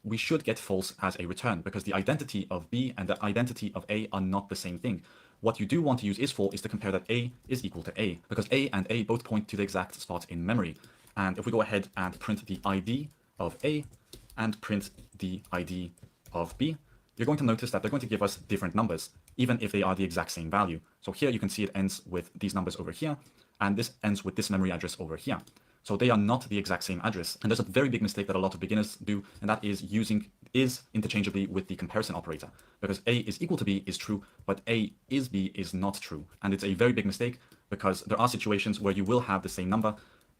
we should get false as a return because the identity of B and the identity of A are not the same thing. What you do want to use is for is to compare that A is equal to A, because A and A both point to the exact spot in memory. And if we go ahead and print the ID of A and print the ID of B, you're going to notice that they're going to give us different numbers, even if they are the exact same value. So here you can see it ends with these numbers over here, and this ends with this memory address over here. So they are not the exact same address. And there's a very big mistake that a lot of beginners do, and that is using is interchangeably with the comparison operator. Because A is equal to B is true, but A is B is not true. And it's a very big mistake because there are situations where you will have the same number,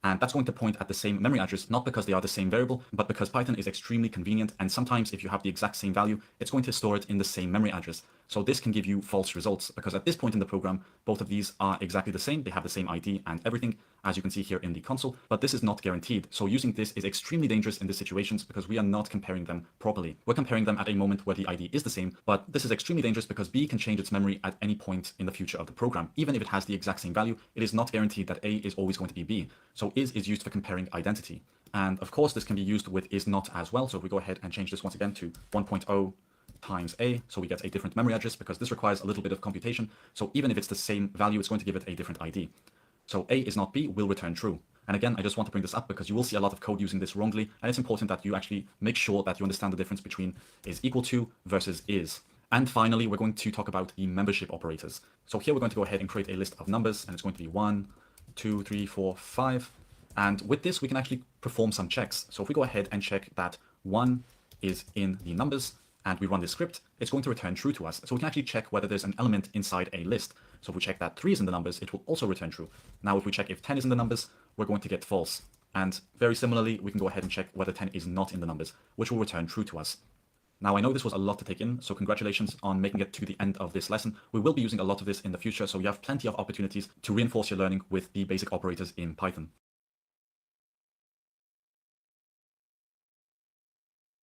and that's going to point at the same memory address, not because they are the same variable, but because Python is extremely convenient. And sometimes if you have the exact same value, it's going to store it in the same memory address. So this can give you false results because at this point in the program, both of these are exactly the same. They have the same ID and everything, as you can see here in the console, but this is not guaranteed. So using this is extremely dangerous in these situations because we are not comparing them properly. We're comparing them at a moment where the ID is the same, but this is extremely dangerous because B can change its memory at any point in the future of the program. Even if it has the exact same value, it is not guaranteed that A is always going to be B. So is used for comparing identity. And of course, this can be used with is not as well. So if we go ahead and change this once again to 1.0 times A, so we get a different memory address because this requires a little bit of computation. So even if it's the same value, it's going to give it a different ID. So A is not B will return true. And again, I just want to bring this up because you will see a lot of code using this wrongly, and it's important that you actually make sure that you understand the difference between is equal to versus is. And finally, we're going to talk about the membership operators. So here we're going to go ahead and create a list of numbers, and it's going to be 1, 2, 3, 4, 5. And with this, we can actually perform some checks. So if we go ahead and check that 1 is in the numbers, and we run this script, it's going to return true to us. So we can actually check whether there's an element inside a list. So if we check that 3 is in the numbers, it will also return true. Now if we check if 10 is in the numbers, we're going to get false. And very similarly, we can go ahead and check whether 10 is not in the numbers, which will return true to us. Now I know this was a lot to take in, so congratulations on making it to the end of this lesson. We will be using a lot of this in the future, so you have plenty of opportunities to reinforce your learning with the basic operators in Python.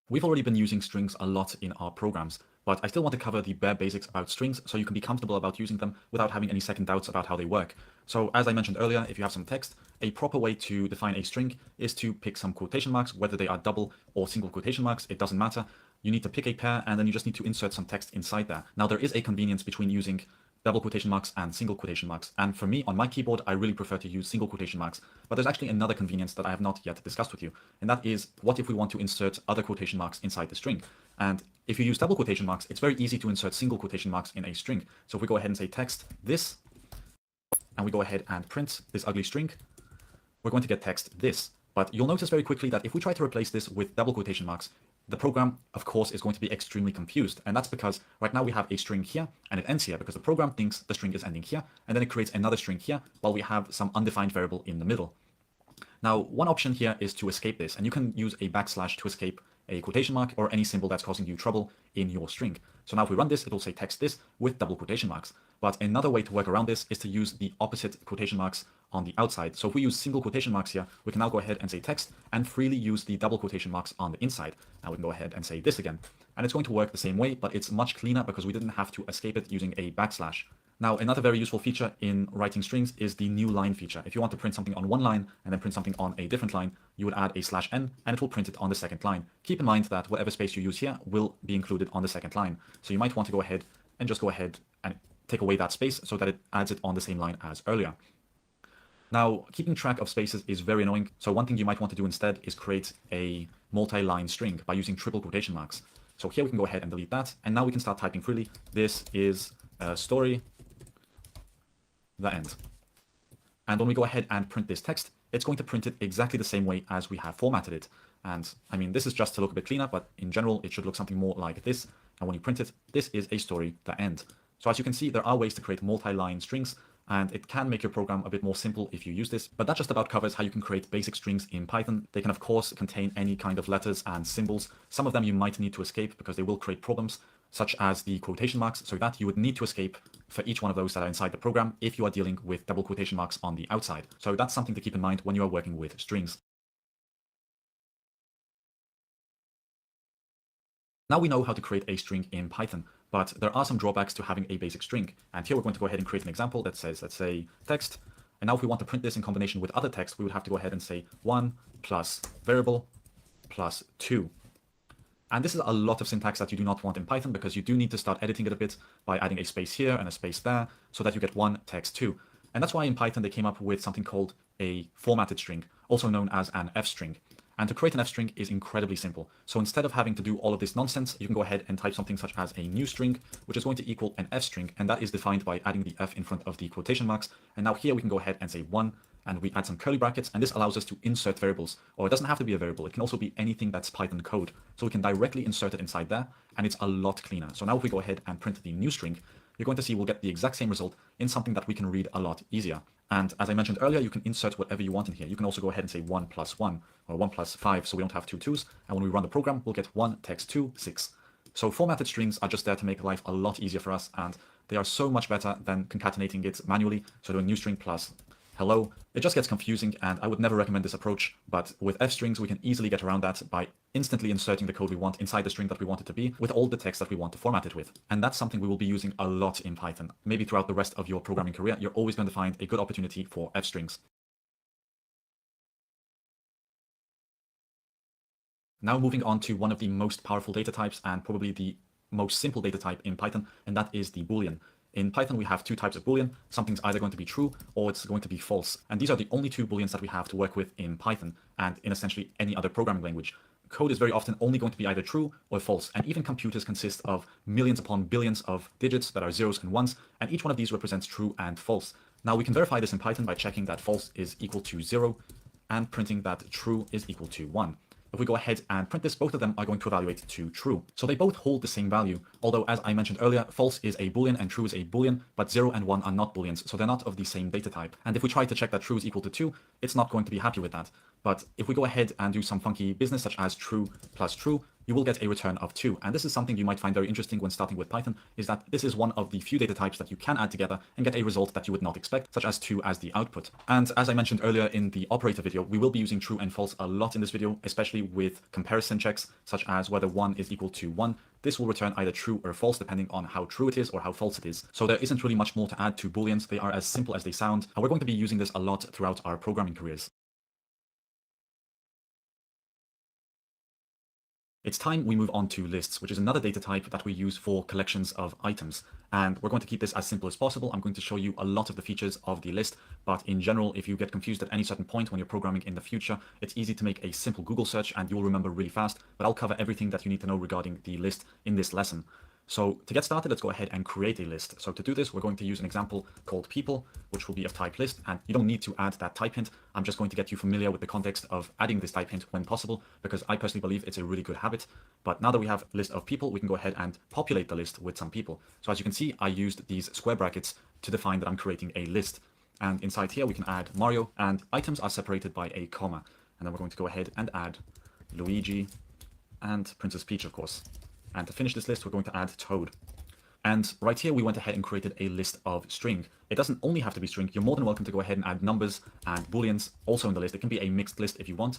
We've already been using strings a lot in our programs, but I still want to cover the bare basics about strings so you can be comfortable about using them without having any second doubts about how they work. So as I mentioned earlier, if you have some text, a proper way to define a string is to pick some quotation marks, whether they are double or single quotation marks, it doesn't matter. You need to pick a pair and then you just need to insert some text inside there. Now there is a convenience between using double quotation marks and single quotation marks. And for me, on my keyboard, I really prefer to use single quotation marks. But there's actually another convenience that I have not yet discussed with you. And that is, what if we want to insert other quotation marks inside the string? And if you use double quotation marks, it's very easy to insert single quotation marks in a string. So if we go ahead and say text this, and we go ahead and print this ugly string, we're going to get text this. But you'll notice very quickly that if we try to replace this with double quotation marks, the program, of course, is going to be extremely confused. And that's because right now we have a string here and it ends here because the program thinks the string is ending here. And then it creates another string here while we have some undefined variable in the middle. Now, one option here is to escape this. And you can use a backslash to escape a quotation mark, or any symbol that's causing you trouble in your string. So now if we run this, it will say text this with double quotation marks. But another way to work around this is to use the opposite quotation marks on the outside. So if we use single quotation marks here, we can now go ahead and say text and freely use the double quotation marks on the inside. Now we can go ahead and say this again. And it's going to work the same way, but it's much cleaner because we didn't have to escape it using a backslash. Now, another very useful feature in writing strings is the new line feature. If you want to print something on one line and then print something on a different line, you would add a /n and it will print it on the second line. Keep in mind that whatever space you use here will be included on the second line. So you might want to go ahead and take away that space so that it adds it on the same line as earlier. Now, keeping track of spaces is very annoying. So one thing you might want to do instead is create a multi-line string by using triple quotation marks. So here we can go ahead and delete that. And now we can start typing freely. This is a story, the end. And when we go ahead and print this text, it's going to print it exactly the same way as we have formatted it. And I mean, this is just to look a bit cleaner, but in general, it should look something more like this. And when you print it, this is a story, the end. So as you can see, there are ways to create multi-line strings, and it can make your program a bit more simple if you use this. But that just about covers how you can create basic strings in Python. They can, of course, contain any kind of letters and symbols. Some of them you might need to escape because they will create problems, such as the quotation marks, so that you would need to escape for each one of those that are inside the program if you are dealing with double quotation marks on the outside. So that's something to keep in mind when you are working with strings. Now we know how to create a string in Python, but there are some drawbacks to having a basic string. And here we're going to go ahead and create an example that says, let's say, text. And now if we want to print this in combination with other text, we would have to go ahead and say 1 plus variable plus 2. And this is a lot of syntax that you do not want in Python because you do need to start editing it a bit by adding a space here and a space there so that you get 1 text 2. And that's why in Python they came up with something called a formatted string, also known as an F string. And to create an F string is incredibly simple. So instead of having to do all of this nonsense, you can go ahead and type something such as a new string, which is going to equal an F string. And that is defined by adding the F in front of the quotation marks. And now here we can go ahead and say 1, and we add some curly brackets. And this allows us to insert variables, or it doesn't have to be a variable. It can also be anything that's Python code. So we can directly insert it inside there, and it's a lot cleaner. So now if we go ahead and print the new string, you're going to see we'll get the exact same result in something that we can read a lot easier. And as I mentioned earlier, you can insert whatever you want in here. You can also go ahead and say 1 plus 1 or 1 plus 5, so we don't have 2 2s. And when we run the program, we'll get 1 text 2 6. So formatted strings are just there to make life a lot easier for us, and they are so much better than concatenating it manually. So doing new string plus hello, it just gets confusing, and I would never recommend this approach. But with F strings, we can easily get around that by instantly inserting the code we want inside the string that we want it to be with all the text that we want to format it with. And that's something we will be using a lot in Python. Maybe throughout the rest of your programming career, you're always going to find a good opportunity for F strings. Now moving on to one of the most powerful data types and probably the most simple data type in Python, and that is the Boolean. In Python, we have 2 types of Boolean. Something's either going to be true or it's going to be false. And these are the only 2 Booleans that we have to work with in Python and in essentially any other programming language. Code is very often only going to be either true or false. And even computers consist of millions upon billions of digits that are zeros and ones. And each one of these represents true and false. Now we can verify this in Python by checking that false is equal to 0 and printing that true is equal to 1. If we go ahead and print this, both of them are going to evaluate to true. So they both hold the same value, although as I mentioned earlier, false is a Boolean and true is a Boolean, but 0 and 1 are not Booleans, so they're not of the same data type. And if we try to check that true is equal to 2, it's not going to be happy with that. But if we go ahead and do some funky business such as true plus true, you will get a return of 2. And this is something you might find very interesting when starting with Python, is that this is one of the few data types that you can add together and get a result that you would not expect, such as 2 as the output. And as I mentioned earlier in the operator video, we will be using true and false a lot in this video, especially with comparison checks, such as whether 1 is equal to 1. This will return either true or false depending on how true it is or how false it is. So there isn't really much more to add to Booleans. They are as simple as they sound, and we're going to be using this a lot throughout our programming careers. It's time we move on to lists, which is another data type that we use for collections of items. And we're going to keep this as simple as possible. I'm going to show you a lot of the features of the list, but in general, if you get confused at any certain point when you're programming in the future, it's easy to make a simple Google search and you'll remember really fast, but I'll cover everything that you need to know regarding the list in this lesson. So to get started, let's go ahead and create a list. So to do this, we're going to use an example called people, which will be of type list. And you don't need to add that type hint. I'm just going to get you familiar with the context of adding this type hint when possible, because I personally believe it's a really good habit. But now that we have a list of people, we can go ahead and populate the list with some people. So as you can see, I used these square brackets to define that I'm creating a list. And inside here, we can add Mario, and items are separated by a comma. And then we're going to go ahead and add Luigi and Princess Peach, of course. And to finish this list, we're going to add Toad. And right here, we went ahead and created a list of string. It doesn't only have to be string. You're more than welcome to go ahead and add numbers and booleans also in the list. It can be a mixed list if you want.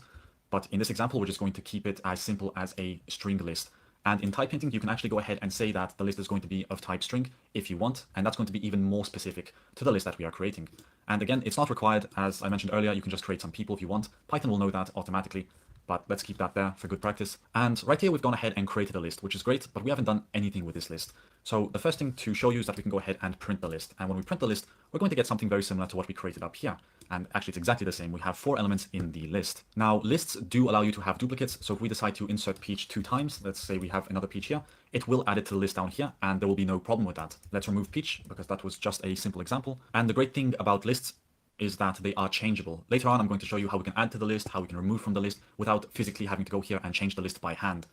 But in this example, we're just going to keep it as simple as a string list. And in type hinting, you can actually go ahead and say that the list is going to be of type string if you want. And that's going to be even more specific to the list that we are creating. And again, it's not required. As I mentioned earlier, you can just create some people if you want. Python will know that automatically. But let's keep that there for good practice. And right here, we've gone ahead and created a list, which is great, but we haven't done anything with this list. So the first thing to show you is that we can go ahead and print the list. And when we print the list, we're going to get something very similar to what we created up here. And actually, it's exactly the same. We have 4 elements in the list. Now, lists do allow you to have duplicates. So if we decide to insert Peach 2 times, let's say we have another Peach here, it will add it to the list down here, and there will be no problem with that. Let's remove Peach, because that was just a simple example. And the great thing about lists is that they are changeable. Later on, I'm going to show you how we can add to the list, how we can remove from the list without physically having to go here and change the list by hand.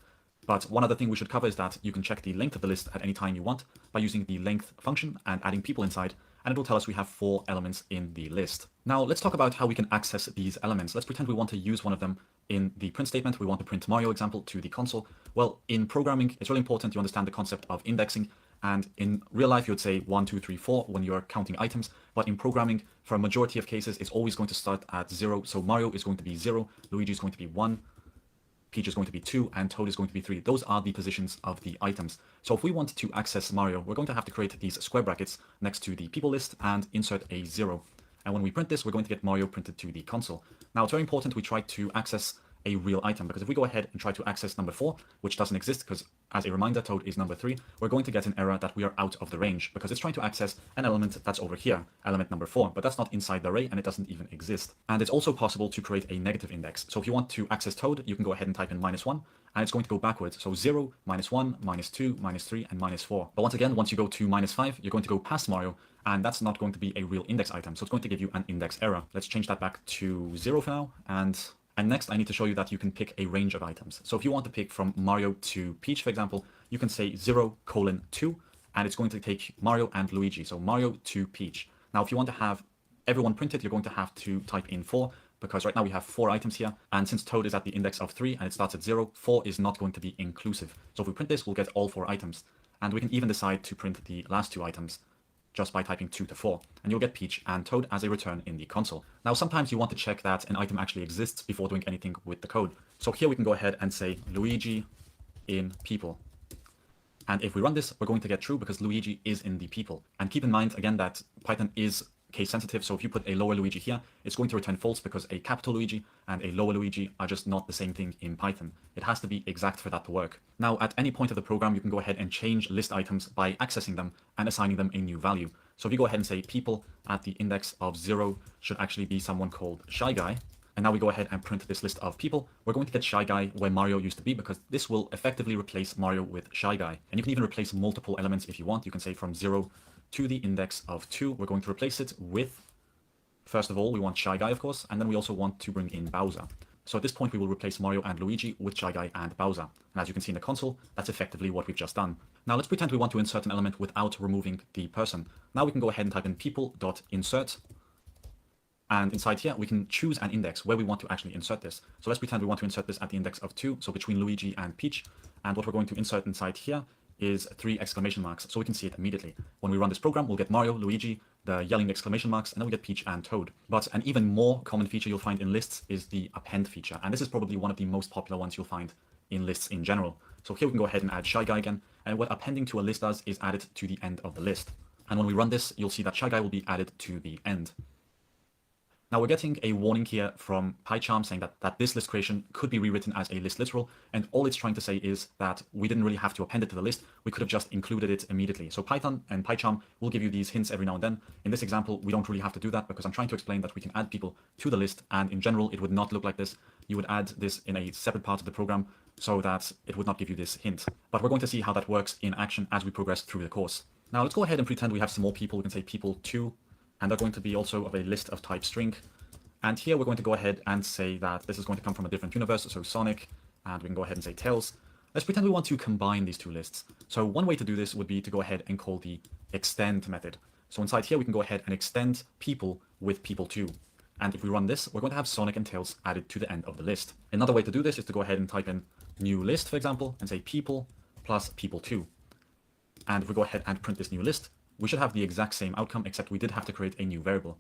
But one other thing we should cover is that you can check the length of the list at any time you want by using the length function and adding people inside, and it will tell us we have 4 elements in the list. Now let's talk about how we can access these elements. Let's pretend we want to use one of them in the print statement. We want to print Mario example to the console. Well, in programming, it's really important you understand the concept of indexing. And in real life, you would say 1, 2, 3, 4 when you're counting items. But in programming, for a majority of cases, it's always going to start at 0. So Mario is going to be 0, Luigi is going to be 1, Peach is going to be 2, and Toad is going to be 3. Those are the positions of the items. So if we want to access Mario, we're going to have to create these square brackets next to the people list and insert a 0. And when we print this, we're going to get Mario printed to the console. Now, it's very important we try to access a real item, because if we go ahead and try to access number 4, which doesn't exist because, as a reminder, Toad is number 3, we're going to get an error that we are out of the range because it's trying to access an element that's over here, element number 4, but that's not inside the array and it doesn't even exist. And it's also possible to create a negative index. So if you want to access Toad, you can go ahead and type in -1 and it's going to go backwards. So 0, -1, -2, -3, and -4. But once again, once you go to -5, you're going to go past Mario, and that's not going to be a real index item. So it's going to give you an index error. Let's change that back to 0 for now. And next, I need to show you that you can pick a range of items. So if you want to pick from Mario to Peach, for example, you can say 0:2, and it's going to take Mario and Luigi. So Mario to Peach. Now, if you want to have everyone printed, you're going to have to type in 4, because right now we have 4 items here. And since Toad is at the index of 3 and it starts at 0, 4 is not going to be inclusive. So if we print this, we'll get all 4 items. And we can even decide to print the last 2 items just by typing 2 to 4, and you'll get Peach and Toad as a return in the console. Now, sometimes you want to check that an item actually exists before doing anything with the code. So here we can go ahead and say Luigi in people. And if we run this, we're going to get true because Luigi is in the people. And keep in mind, again, that Python is case sensitive. So if you put a lower Luigi here, it's going to return false because a capital Luigi and a lower Luigi are just not the same thing in Python. It has to be exact for that to work. Now, at any point of the program, you can go ahead and change list items by accessing them and assigning them a new value. So if you go ahead and say people at the index of 0 should actually be someone called Shy Guy. And now we go ahead and print this list of people. We're going to get Shy Guy where Mario used to be because this will effectively replace Mario with Shy Guy. And you can even replace multiple elements if you want. You can say from 0 to the index of 2, we're going to replace it with, first of all, we want Shy Guy, of course, and then we also want to bring in Bowser. So at this point, we will replace Mario and Luigi with Shy Guy and Bowser. And as you can see in the console, that's effectively what we've just done. Now let's pretend we want to insert an element without removing the person. Now we can go ahead and type in people.insert. And inside here, we can choose an index where we want to actually insert this. So let's pretend we want to insert this at the index of 2, so between Luigi and Peach. And what we're going to insert inside here is 3 exclamation marks, so we can see it immediately. When we run this program, we'll get Mario, Luigi, the yelling exclamation marks, and then we get Peach and Toad. But an even more common feature you'll find in lists is the append feature, and this is probably one of the most popular ones you'll find in lists in general. So here we can go ahead and add Shy Guy again, and what appending to a list does is add it to the end of the list. And when we run this, you'll see that Shy Guy will be added to the end. Now we're getting a warning here from PyCharm saying that this list creation could be rewritten as a list literal, and all it's trying to say is that we didn't really have to append it to the list, we could have just included it immediately. So Python and PyCharm will give you these hints every now and then. In this example, we don't really have to do that because I'm trying to explain that we can add people to the list, and in general, it would not look like this. You would add this in a separate part of the program so that it would not give you this hint. But we're going to see how that works in action as we progress through the course. Now let's go ahead and pretend we have some more people. We can say people2, and they're going to be also of a list of type string. And here we're going to go ahead and say that this is going to come from a different universe, so Sonic, and we can go ahead and say Tails. Let's pretend we want to combine these two lists. So one way to do this would be to go ahead and call the extend method. So inside here we can go ahead and extend people with people2. And if we run this, we're going to have Sonic and Tails added to the end of the list. Another way to do this is to go ahead and type in new list, for example, and say people plus people2. And if we go ahead and print this new list, we should have the exact same outcome, except we did have to create a new variable.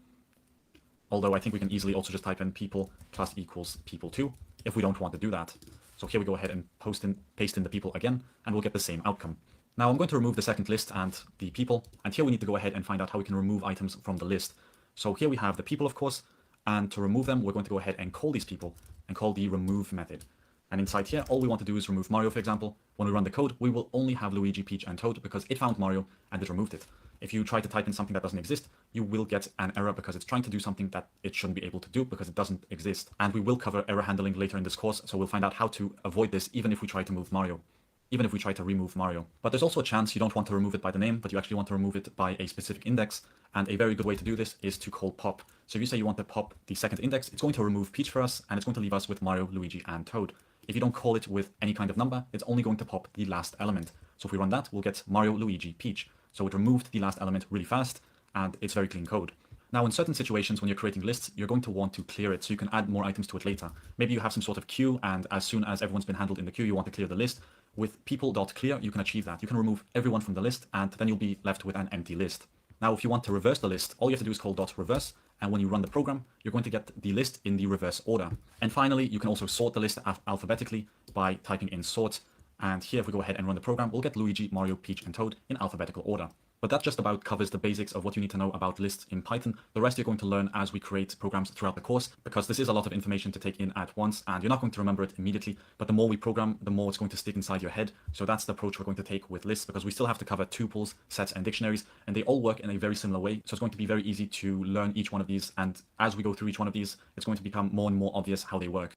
Although I think we can easily also just type in people plus equals people2 if we don't want to do that. So here we go ahead and paste in the people again, and we'll get the same outcome. Now I'm going to remove the second list and the people, and here we need to go ahead and find out how we can remove items from the list. So here we have the people, of course, and to remove them, we're going to go ahead and call these people and call the remove method. And inside here, all we want to do is remove Mario, for example. When we run the code, we will only have Luigi, Peach, and Toad because it found Mario and it removed it. If you try to type in something that doesn't exist, you will get an error because it's trying to do something that it shouldn't be able to do because it doesn't exist. And we will cover error handling later in this course, so we'll find out how to avoid this even if we try to remove Mario. But there's also a chance you don't want to remove it by the name, but you actually want to remove it by a specific index. And a very good way to do this is to call pop. So if you say you want to pop the second index, it's going to remove Peach for us, and it's going to leave us with Mario, Luigi, and Toad. If you don't call it with any kind of number, it's only going to pop the last element. So if we run that, we'll get Mario, Luigi, Peach. So it removed the last element really fast, and it's very clean code. Now, in certain situations when you're creating lists, you're going to want to clear it so you can add more items to it later. Maybe you have some sort of queue, and as soon as everyone's been handled in the queue, you want to clear the list. With people.clear, you can achieve that. You can remove everyone from the list, and then you'll be left with an empty list. Now, if you want to reverse the list, all you have to do is call .reverse, and when you run the program, you're going to get the list in the reverse order. And finally, you can also sort the list alphabetically by typing in sort. And here, if we go ahead and run the program, we'll get Luigi, Mario, Peach, and Toad in alphabetical order. But that just about covers the basics of what you need to know about lists in Python. The rest you're going to learn as we create programs throughout the course, because this is a lot of information to take in at once, and you're not going to remember it immediately. But the more we program, the more it's going to stick inside your head. So that's the approach we're going to take with lists, because we still have to cover tuples, sets, and dictionaries, and they all work in a very similar way. So it's going to be very easy to learn each one of these, and as we go through each one of these, it's going to become more and more obvious how they work.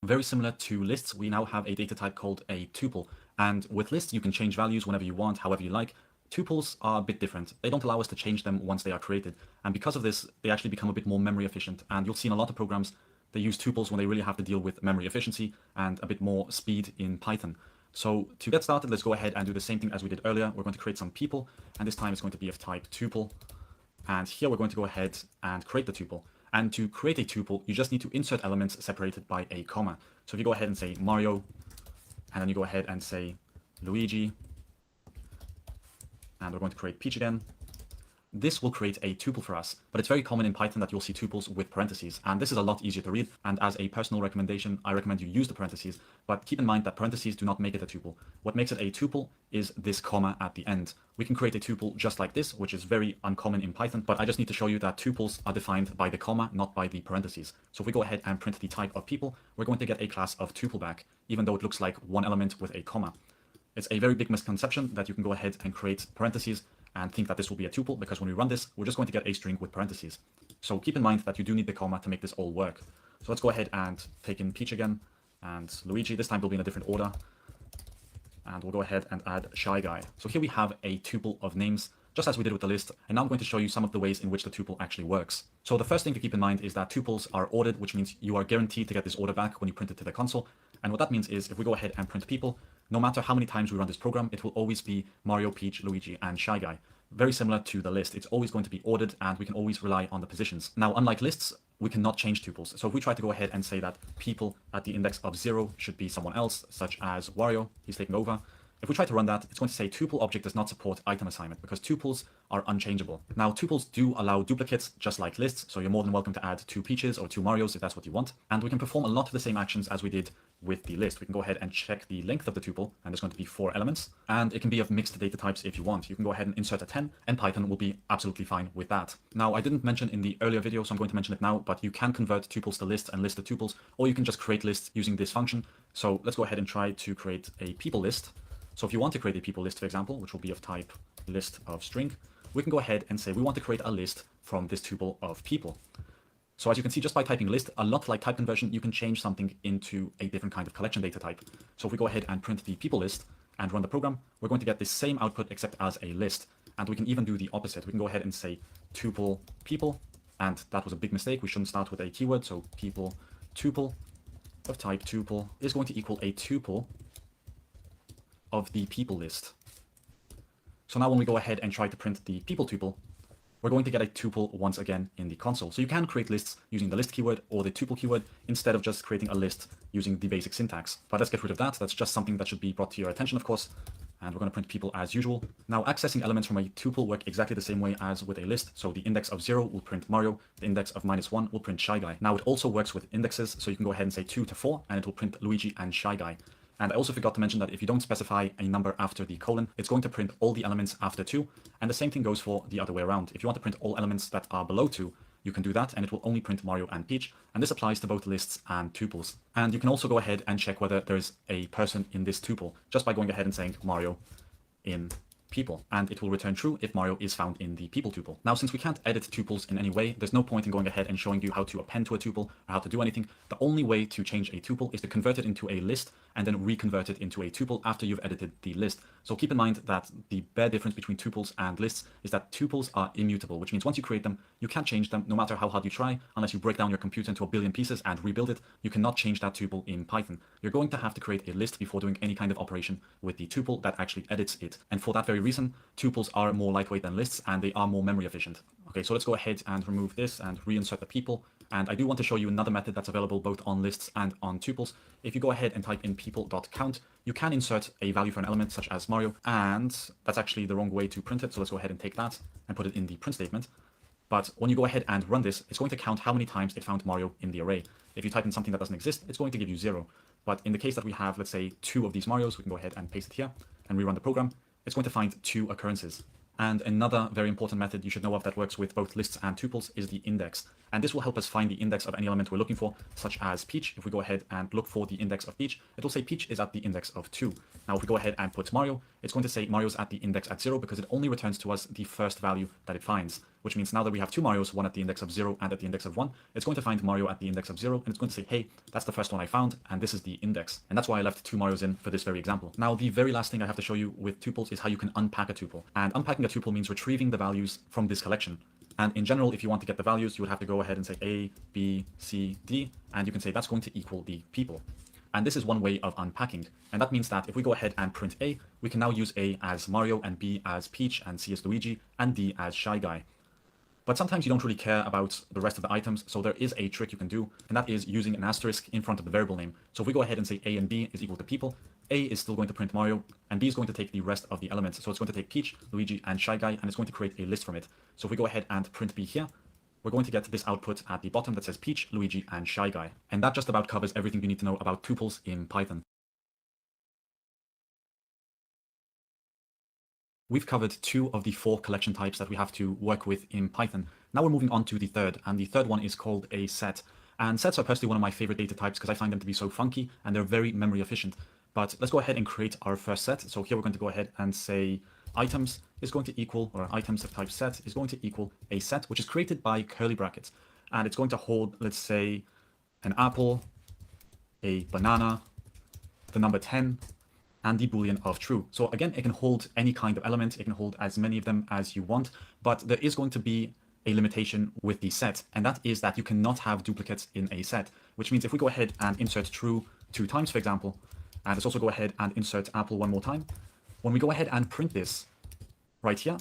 Very similar to lists, we now have a data type called a tuple. And with lists, you can change values whenever you want, however you like. Tuples are a bit different. They don't allow us to change them once they are created. And because of this, they actually become a bit more memory efficient. And you'll see in a lot of programs, they use tuples when they really have to deal with memory efficiency and a bit more speed in Python. So to get started, let's go ahead and do the same thing as we did earlier. We're going to create some people, and this time it's going to be of type tuple. And here we're going to go ahead and create the tuple. And to create a tuple, you just need to insert elements separated by a comma. So if you go ahead and say Mario, and then you go ahead and say Luigi, and we're going to create Peach again, this will create a tuple for us. But it's very common in Python that you'll see tuples with parentheses, and this is a lot easier to read. And as a personal recommendation, I recommend you use the parentheses, but keep in mind that parentheses do not make it a tuple. What makes it a tuple is this comma at the end. We can create a tuple just like this, which is very uncommon in Python, but I just need to show you that tuples are defined by the comma, not by the parentheses. So if we go ahead and print the type of people, we're going to get a class of tuple back, even though it looks like one element with a comma. It's a very big misconception that you can go ahead and create parentheses and think that this will be a tuple, because when we run this, we're just going to get a string with parentheses. So keep in mind that you do need the comma to make this all work. So let's go ahead and take in Peach again, and Luigi. This time will be in a different order. And we'll go ahead and add Shy Guy. So here we have a tuple of names, just as we did with the list. And now I'm going to show you some of the ways in which the tuple actually works. So the first thing to keep in mind is that tuples are ordered, which means you are guaranteed to get this order back when you print it to the console. And what that means is if we go ahead and print people, no matter how many times we run this program, it will always be Mario, Peach, Luigi, and Shy Guy. Very similar to the list. It's always going to be ordered, and we can always rely on the positions. Now, unlike lists, we cannot change tuples. So if we try to go ahead and say that people at the index of 0 should be someone else, such as Wario, he's taking over. If we try to run that, it's going to say tuple object does not support item assignment because tuples are unchangeable. Now, tuples do allow duplicates just like lists, so you're more than welcome to add 2 Peaches or 2 Marios if that's what you want. And we can perform a lot of the same actions as we did with the list. We can go ahead and check the length of the tuple, and there's going to be 4 elements, and it can be of mixed data types if you want. You can go ahead and insert a 10, and Python will be absolutely fine with that. Now, I didn't mention in the earlier video, so I'm going to mention it now, but you can convert tuples to lists and lists to tuples, or you can just create lists using this function. So let's go ahead and try to create a people list. So if you want to create a people list, for example, which will be of type list of string, we can go ahead and say we want to create a list from this tuple of people. So as you can see, just by typing list, a lot like type conversion, you can change something into a different kind of collection data type. So if we go ahead and print the people list and run the program, we're going to get the same output except as a list. And we can even do the opposite. We can go ahead and say tuple people, and that was a big mistake. We shouldn't start with a keyword. So people tuple of type tuple is going to equal a tuple of the people list. So now when we go ahead and try to print the people tuple, we're going to get a tuple once again in the console. So you can create lists using the list keyword or the tuple keyword instead of just creating a list using the basic syntax. But let's get rid of that. That's just something that should be brought to your attention, of course. And we're going to print people as usual. Now, accessing elements from a tuple work exactly the same way as with a list. So the index of 0 will print Mario. The index of -1 will print Shy Guy. Now, it also works with indexes. So you can go ahead and say 2 to 4, and it will print Luigi and Shy Guy. And I also forgot to mention that if you don't specify a number after the colon, it's going to print all the elements after 2. And the same thing goes for the other way around. If you want to print all elements that are below 2, you can do that, and it will only print Mario and Peach. And this applies to both lists and tuples. And you can also go ahead and check whether there's a person in this tuple just by going ahead and saying Mario in people, and it will return true if Mario is found in the people tuple. Now, since we can't edit tuples in any way, there's no point in going ahead and showing you how to append to a tuple or how to do anything. The only way to change a tuple is to convert it into a list and then reconvert it into a tuple after you've edited the list. So keep in mind that the bare difference between tuples and lists is that tuples are immutable, which means once you create them, you can't change them no matter how hard you try, unless you break down your computer into a billion pieces and rebuild it. You cannot change that tuple in Python. You're going to have to create a list before doing any kind of operation with the tuple that actually edits it. And for that very reason, tuples are more lightweight than lists and they are more memory efficient. Okay, so let's go ahead and remove this and reinsert the people. And I do want to show you another method that's available both on lists and on tuples. If you go ahead and type in people.count, you can insert a value for an element such as Mario, and that's actually the wrong way to print it. So let's go ahead and take that and put it in the print statement. But when you go ahead and run this, it's going to count how many times it found Mario in the array. If you type in something that doesn't exist, it's going to give you 0. But in the case that we have, let's say, 2 of these Marios, we can go ahead and paste it here and rerun the program. It's going to find 2 occurrences. And another very important method you should know of that works with both lists and tuples is the index. And this will help us find the index of any element we're looking for, such as Peach. If we go ahead and look for the index of Peach, it will say Peach is at the index of 2. Now, if we go ahead and put Mario, it's going to say Mario's at the index at 0 because it only returns to us the first value that it finds, which means now that we have 2 Marios, one at the index of 0 and at the index of 1, it's going to find Mario at the index of 0, and it's going to say, hey, that's the first one I found, and this is the index. And that's why I left 2 Marios in for this very example. Now, the very last thing I have to show you with tuples is how you can unpack a tuple. And unpacking a tuple means retrieving the values from this collection. And in general, if you want to get the values, you would have to go ahead and say A, B, C, D, and you can say that's going to equal the people. And this is one way of unpacking. And that means that if we go ahead and print A, we can now use A as Mario, and B as Peach, and C as Luigi, and D as Shy Guy. But sometimes you don't really care about the rest of the items, so there is a trick you can do, and that is using an asterisk in front of the variable name. So if we go ahead and say A and B is equal to people, A is still going to print Mario, and B is going to take the rest of the elements. So it's going to take Peach, Luigi, and Shy Guy, and it's going to create a list from it. So if we go ahead and print B here, we're going to get this output at the bottom that says Peach, Luigi, and Shy Guy. And that just about covers everything you need to know about tuples in Python. We've covered 2 of the 4 collection types that we have to work with in Python. Now we're moving on to the third, and the third one is called a set. And sets are personally one of my favorite data types because I find them to be so funky and they're very memory efficient. But let's go ahead and create our first set. So here we're going to go ahead and say items is going to equal, or items of type set is going to equal a set, which is created by curly brackets. And it's going to hold, let's say, an apple, a banana, the number 10, and the boolean of true. So again, it can hold any kind of element, it can hold as many of them as you want, but there is going to be a limitation with the set, and that is that you cannot have duplicates in a set, which means if we go ahead and insert true 2 times, for example, and let's also go ahead and insert apple 1 more time, when we go ahead and print this right here,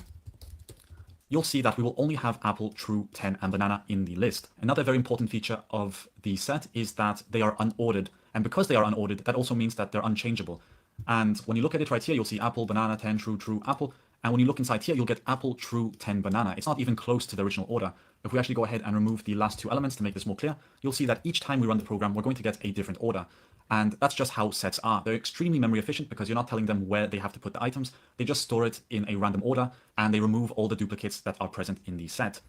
you'll see that we will only have apple, true, 10, and banana in the list. Another very important feature of the set is that they are unordered, and because they are unordered, that also means that they're unchangeable. And when you look at it right here, you'll see apple, banana, 10, true, true, apple. And when you look inside here, you'll get apple, true, 10, banana. It's not even close to the original order. If we actually go ahead and remove the last 2 elements to make this more clear, you'll see that each time we run the program, we're going to get a different order. And that's just how sets are. They're extremely memory efficient because you're not telling them where they have to put the items. They just store it in a random order, and they remove all the duplicates that are present in the set.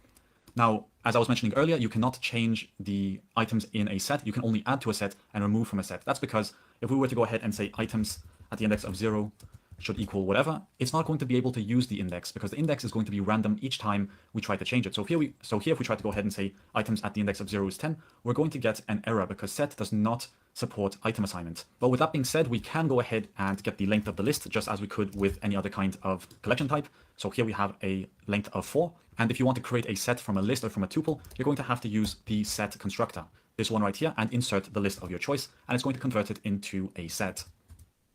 Now, as I was mentioning earlier, you cannot change the items in a set. You can only add to a set and remove from a set. That's because if we were to go ahead and say items at the index of 0 should equal whatever, it's not going to be able to use the index because the index is going to be random each time we try to change it. So here if we try to go ahead and say items at the index of 0 is 10, we're going to get an error because set does not support item assignment. But with that being said, we can go ahead and get the length of the list just as we could with any other kind of collection type. So here we have a length of 4. And if you want to create a set from a list or from a tuple, you're going to have to use the set constructor, this one right here, and insert the list of your choice, and it's going to convert it into a set,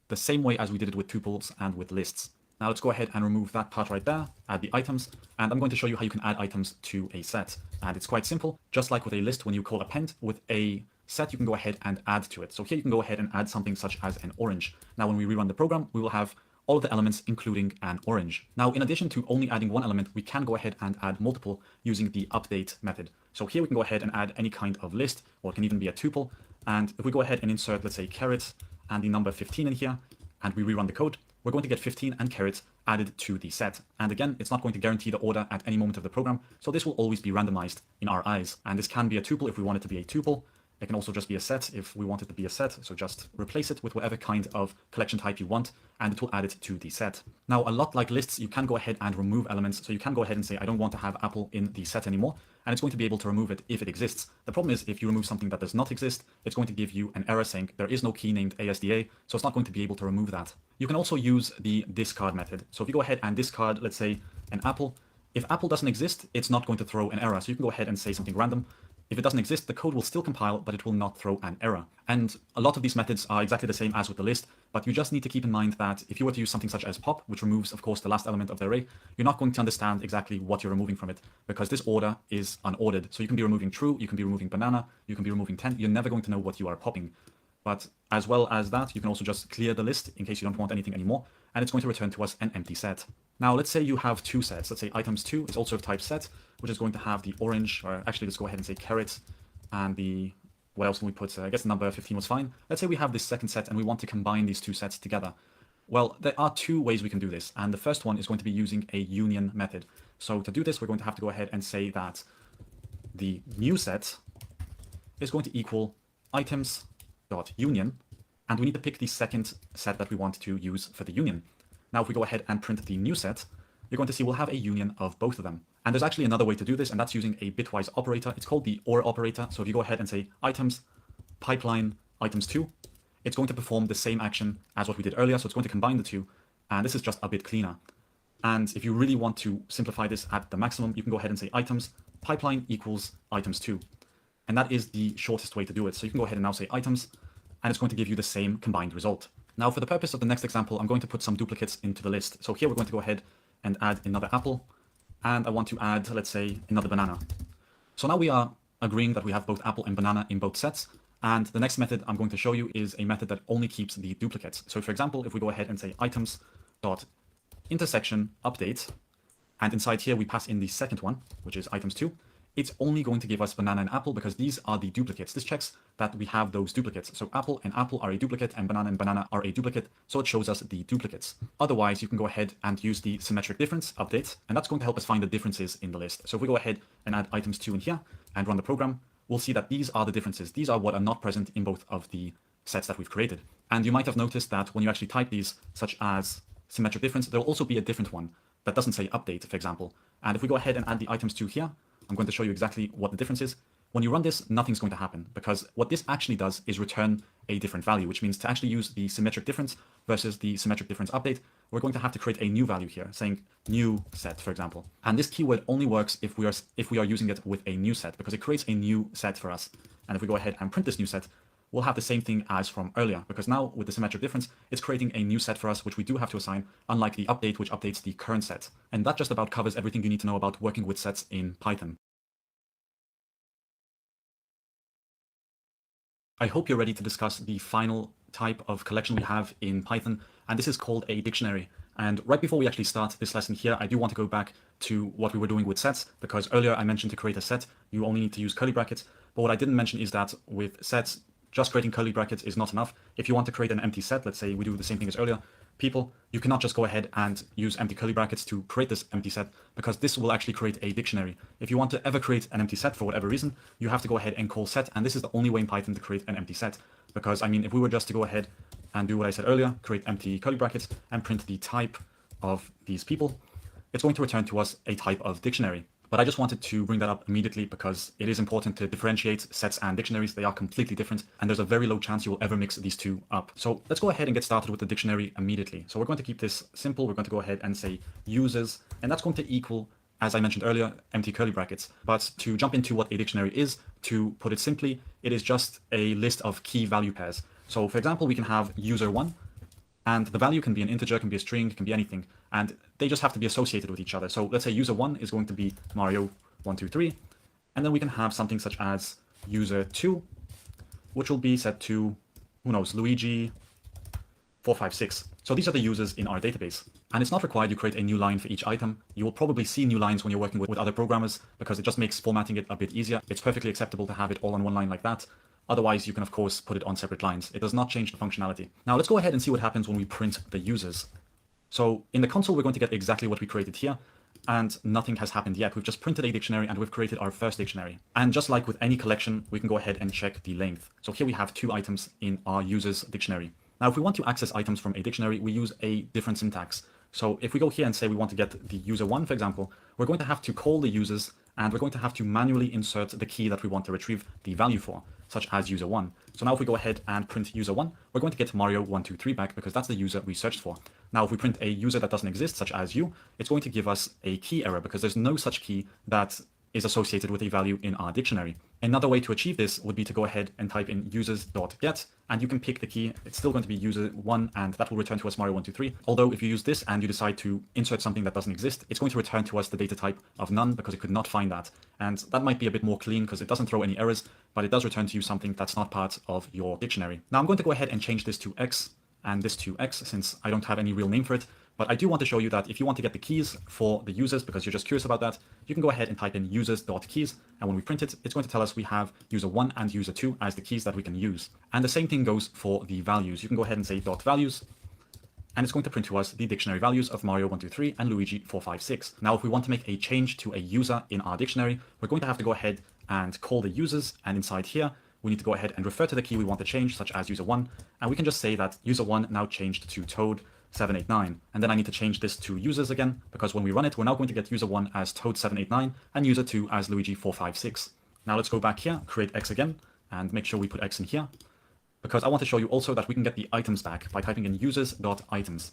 the same way as we did it with tuples and with lists. Now let's go ahead and remove that part right there, add the items, and I'm going to show you how you can add items to a set. And it's quite simple. Just like with a list, when you call append, with a set, you can go ahead and add to it. So here you can go ahead and add something such as an orange. Now when we rerun the program, we will have all of the elements, including an orange. Now, in addition to only adding one element, we can go ahead and add multiple using the update method. So here we can go ahead and add any kind of list, or it can even be a tuple. And if we go ahead and insert, let's say, caret and the number 15 in here, and we rerun the code, we're going to get 15 and caret added to the set. And again, it's not going to guarantee the order at any moment of the program, so this will always be randomized in our eyes. And this can be a tuple if we want it to be a tuple. It can also just be a set if we want it to be a set, so just replace it with whatever kind of collection type you want, and it will add it to the set. Now, a lot like lists, you can go ahead and remove elements, so you can go ahead and say, I don't want to have Apple in the set anymore, and it's going to be able to remove it if it exists. The problem is, if you remove something that does not exist, it's going to give you an error saying there is no key named ASDA, so it's not going to be able to remove that. You can also use the discard method. So if you go ahead and discard, let's say, an apple, if Apple doesn't exist, it's not going to throw an error, so you can go ahead and say something random. If it doesn't exist, the code will still compile, but it will not throw an error. And a lot of these methods are exactly the same as with the list, but you just need to keep in mind that if you were to use something such as pop, which removes, of course, the last element of the array, you're not going to understand exactly what you're removing from it, because this order is unordered. So you can be removing true, you can be removing banana, you can be removing 10, you're never going to know what you are popping. But as well as that, you can also just clear the list in case you don't want anything anymore, and it's going to return to us an empty set. Now, let's say you have two sets. Let's say items2 is also of type set, which is going to have the orange, or actually let's go ahead and say caret, and the, what else can we put? I guess number 15 was fine. Let's say we have this second set and we want to combine these two sets together. Well, there are two ways we can do this, and the first one is going to be using a union method. So to do this, we're going to have to go ahead and say that the new set is going to equal items.union, and we need to pick the second set that we want to use for the union. Now, if we go ahead and print the new set, you're going to see we'll have a union of both of them. And there's actually another way to do this, and that's using a bitwise operator. It's called the OR operator. So if you go ahead and say items, pipeline, items2, it's going to perform the same action as what we did earlier. So it's going to combine the two, and this is just a bit cleaner. And if you really want to simplify this at the maximum, you can go ahead and say items, pipeline equals items2. And that is the shortest way to do it. So you can go ahead and now say items, and it's going to give you the same combined result. Now, for the purpose of the next example, I'm going to put some duplicates into the list. So here we're going to go ahead and add another apple, and I want to add, let's say, another banana. So now we are agreeing that we have both apple and banana in both sets, and the next method I'm going to show you is a method that only keeps the duplicates. So for example, if we go ahead and say items.intersection update, and inside here we pass in the second one, which is items2, it's only going to give us banana and apple because these are the duplicates. This checks that we have those duplicates. So apple and apple are a duplicate and banana are a duplicate. So it shows us the duplicates. Otherwise, you can go ahead and use the symmetric difference update, and that's going to help us find the differences in the list. So if we go ahead and add items2 in here and run the program, we'll see that these are the differences. These are what are not present in both of the sets that we've created. And you might have noticed that when you actually type these, such as symmetric difference, there will also be a different one that doesn't say update, for example. And if we go ahead and add the items2 here, I'm going to show you exactly what the difference is. When you run this, nothing's going to happen because what this actually does is return a different value, which means to actually use the symmetric difference versus the symmetric difference update, we're going to have to create a new value here, saying new set, for example. And this keyword only works if we are using it with a new set, because it creates a new set for us. And if we go ahead and print this new set, we'll have the same thing as from earlier, because now with the symmetric difference, it's creating a new set for us, which we do have to assign, unlike the update, which updates the current set. And that just about covers everything you need to know about working with sets in Python. I hope you're ready to discuss the final type of collection we have in Python, and this is called a dictionary. And right before we actually start this lesson here, I do want to go back to what we were doing with sets, because earlier I mentioned to create a set, you only need to use curly brackets. But what I didn't mention is that with sets, just creating curly brackets is not enough. If you want to create an empty set, let's say we do the same thing as earlier, people, you cannot just go ahead and use empty curly brackets to create this empty set, because this will actually create a dictionary. If you want to ever create an empty set for whatever reason, you have to go ahead and call set, and this is the only way in Python to create an empty set. Because, I mean, if we were just to go ahead and do what I said earlier, create empty curly brackets and print the type of these people, it's going to return to us a type of dictionary. But I just wanted to bring that up immediately because it is important to differentiate sets and dictionaries. They are completely different, and there's a very low chance you will ever mix these two up. So let's go ahead and get started with the dictionary immediately. So we're going to keep this simple. We're going to go ahead and say users, and that's going to equal, as I mentioned earlier, empty curly brackets. But to jump into what a dictionary is, to put it simply, it is just a list of key value pairs. So for example, we can have user1, and the value can be an integer, can be a string, can be anything. and they just have to be associated with each other. So let's say user1 is going to be Mario123, and then we can have something such as user2, which will be set to, who knows, Luigi456. So these are the users in our database. And it's not required you create a new line for each item. You will probably see new lines when you're working with other programmers because it just makes formatting it a bit easier. It's perfectly acceptable to have it all on one line like that. Otherwise, you can of course put it on separate lines. It does not change the functionality. Now let's go ahead and see what happens when we print the users. So in the console, we're going to get exactly what we created here, and nothing has happened yet. We've just printed a dictionary and we've created our first dictionary. And just like with any collection, we can go ahead and check the length. So here we have 2 items in our users dictionary. Now, if we want to access items from a dictionary, we use a different syntax. So if we go here and say we want to get the user1, for example, we're going to have to call the users, and we're going to have to manually insert the key that we want to retrieve the value for, such as user1. So now if we go ahead and print user1, we're going to get Mario123 back because that's the user we searched for. Now, if we print a user that doesn't exist, such as you, it's going to give us a key error because there's no such key that is associated with a value in our dictionary. Another way to achieve this would be to go ahead and type in users.get, and you can pick the key. It's still going to be user1, and that will return to us Mario123. Although if you use this and you decide to insert something that doesn't exist, it's going to return to us the data type of none because it could not find that. And that might be a bit more clean because it doesn't throw any errors, but it does return to you something that's not part of your dictionary. Now I'm going to go ahead and change this to X and this to X since I don't have any real name for it. But I do want to show you that if you want to get the keys for the users, because you're just curious about that, you can go ahead and type in users.keys. And when we print it, it's going to tell us we have user1 and user2 as the keys that we can use. And the same thing goes for the values. You can go ahead and say .values, and it's going to print to us the dictionary values of Mario123 and Luigi456. Now, if we want to make a change to a user in our dictionary, we're going to have to go ahead and call the users. And inside here, we need to go ahead and refer to the key we want to change, such as user1. And we can just say that user1 now changed to Toad789. And then I need to change this to users again, because when we run it, we're now going to get user1 as Toad789 and user2 as Luigi456. Now let's go back here, create X again, and make sure we put X in here, because I want to show you also that we can get the items back by typing in users.items.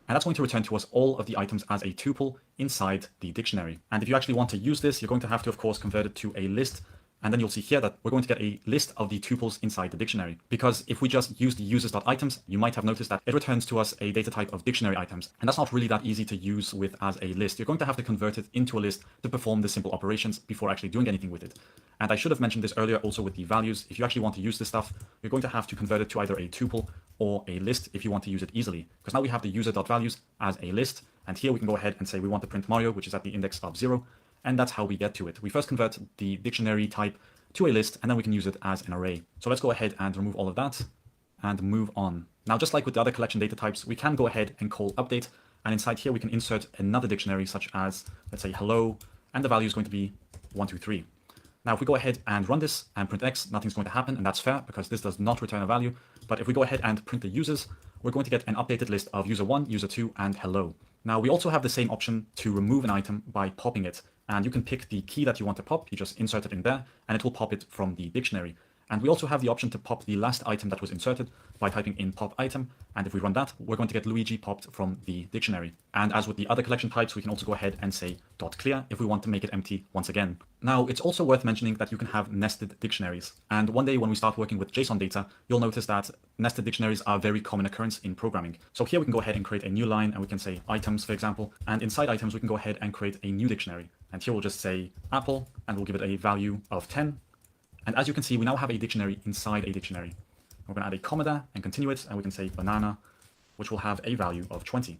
And that's going to return to us all of the items as a tuple inside the dictionary. And if you actually want to use this, you're going to have to, of course, convert it to a list. And then you'll see here that we're going to get a list of the tuples inside the dictionary. Because if we just use the users.items, you might have noticed that it returns to us a data type of dictionary items. And that's not really that easy to use with as a list. You're going to have to convert it into a list to perform the simple operations before actually doing anything with it. And I should have mentioned this earlier also with the values. If you actually want to use this stuff, you're going to have to convert it to either a tuple or a list if you want to use it easily. Because now we have the user.values as a list. And here we can go ahead and say we want to print Mario, which is at the index of 0. And that's how we get to it. We first convert the dictionary type to a list, and then we can use it as an array. So let's go ahead and remove all of that and move on. Now, just like with the other collection data types, we can go ahead and call update. And inside here, we can insert another dictionary such as, let's say, hello, and the value is going to be 123. Now, if we go ahead and run this and print X, nothing's going to happen, and that's fair because this does not return a value. But if we go ahead and print the users, we're going to get an updated list of user1, user2, and hello. Now, we also have the same option to remove an item by popping it. And you can pick the key that you want to pop. You just insert it in there, and it will pop it from the dictionary. And we also have the option to pop the last item that was inserted by typing in pop item. And if we run that, we're going to get Luigi popped from the dictionary. And as with the other collection types, we can also go ahead and say .clear if we want to make it empty once again. Now, it's also worth mentioning that you can have nested dictionaries. And one day when we start working with JSON data, you'll notice that nested dictionaries are a very common occurrence in programming. So here we can go ahead and create a new line, and we can say items, for example. And inside items, we can go ahead and create a new dictionary. And here we'll just say Apple, and we'll give it a value of 10. And as you can see, we now have a dictionary inside a dictionary. We're going to add a comma there and continue it, and we can say banana, which will have a value of 20.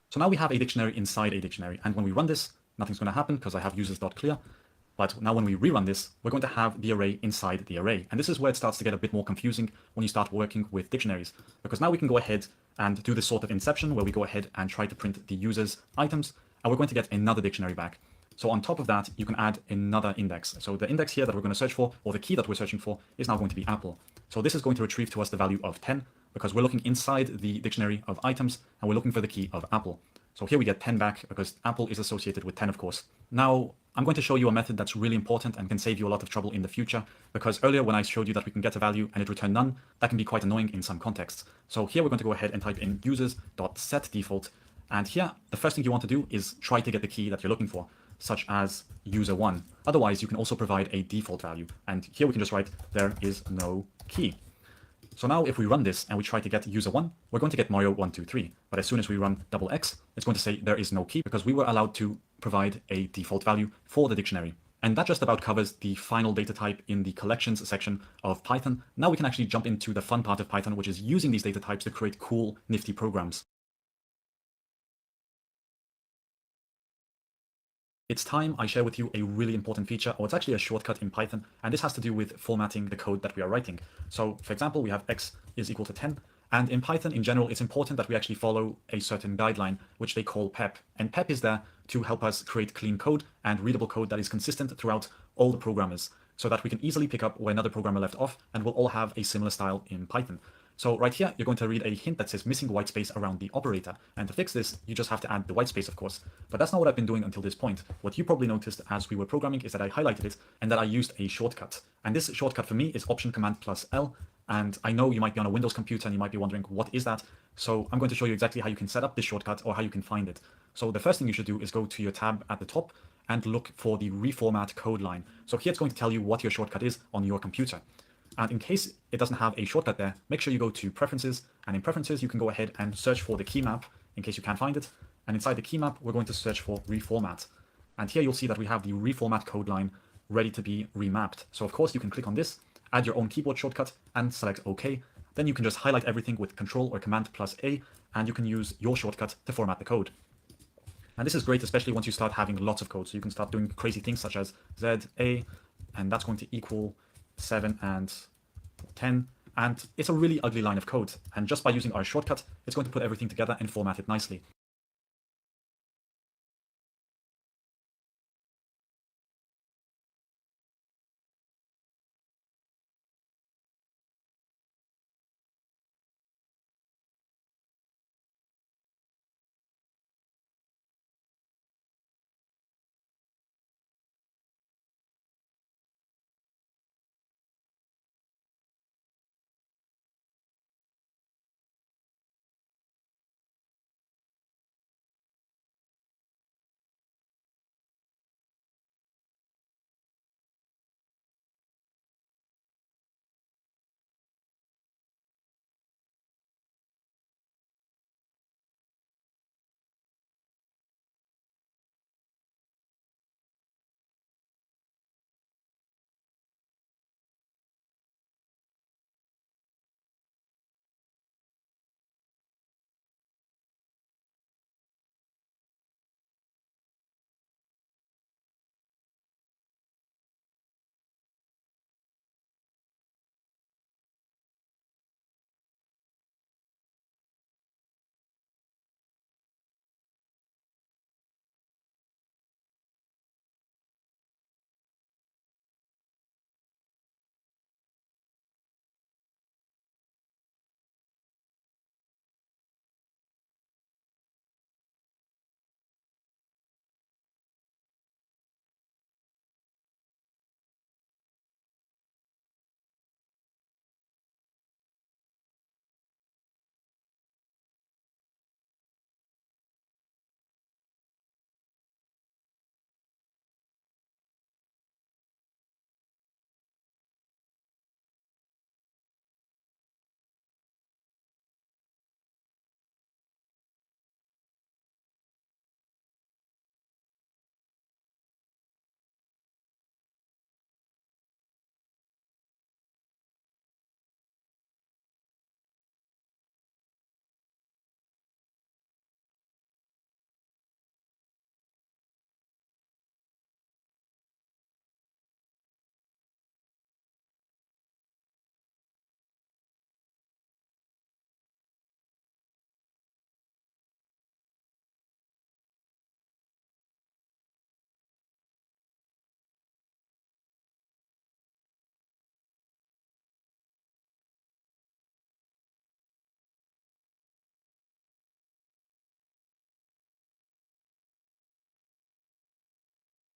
So now we have a dictionary inside a dictionary, and when we run this, nothing's going to happen because I have users.clear. But now when we rerun this, we're going to have the array inside the array. And this is where it starts to get a bit more confusing when you start working with dictionaries, because now we can go ahead and do this sort of inception where we go ahead and try to print the users' items, and we're going to get another dictionary back. So on top of that, you can add another index. So the index here that we're going to search for, or the key that we're searching for, is now going to be Apple. So this is going to retrieve to us the value of 10, because we're looking inside the dictionary of items, and we're looking for the key of Apple. So here we get 10 back, because Apple is associated with 10, of course. Now, I'm going to show you a method that's really important and can save you a lot of trouble in the future, because earlier when I showed you that we can get a value and it returned none, that can be quite annoying in some contexts. So here we're going to go ahead and type in users.setDefault. And here, the first thing you want to do is try to get the key that you're looking for, such as user1. Otherwise, you can also provide a default value. And here we can just write, there is no key. So now if we run this and we try to get user1, we're going to get Mario123. But as soon as we run $X, it's going to say there is no key because we were allowed to provide a default value for the dictionary. And that just about covers the final data type in the collections section of Python. Now we can actually jump into the fun part of Python, which is using these data types to create cool, nifty programs. It's time I share with you a really important feature, or it's actually a shortcut in Python, and this has to do with formatting the code that we are writing. So for example, we have x is equal to 10, and in Python in general, it's important that we actually follow a certain guideline, which they call PEP. And PEP is there to help us create clean code and readable code that is consistent throughout all the programmers, so that we can easily pick up where another programmer left off, and we'll all have a similar style in Python. So right here, you're going to read a hint that says missing white space around the operator. And to fix this, you just have to add the white space, of course. But that's not what I've been doing until this point. What you probably noticed as we were programming is that I highlighted it and that I used a shortcut. And this shortcut for me is Option Command plus L. And I know you might be on a Windows computer and you might be wondering, what is that? So I'm going to show you exactly how you can set up this shortcut or how you can find it. So the first thing you should do is go to your tab at the top and look for the reformat code line. So here it's going to tell you what your shortcut is on your computer. And in case it doesn't have a shortcut there, make sure you go to Preferences, and in Preferences you can go ahead and search for the key map in case you can't find it. And inside the key map, we're going to search for Reformat. And here you'll see that we have the Reformat code line ready to be remapped. So of course you can click on this, add your own keyboard shortcut, and select OK. Then you can just highlight everything with Control or Command plus A, and you can use your shortcut to format the code. And this is great, especially once you start having lots of code. So you can start doing crazy things such as ZA, and that's going to equal 7 and 10, and it's a really ugly line of code. And just by using our shortcut, it's going to put everything together and format it nicely.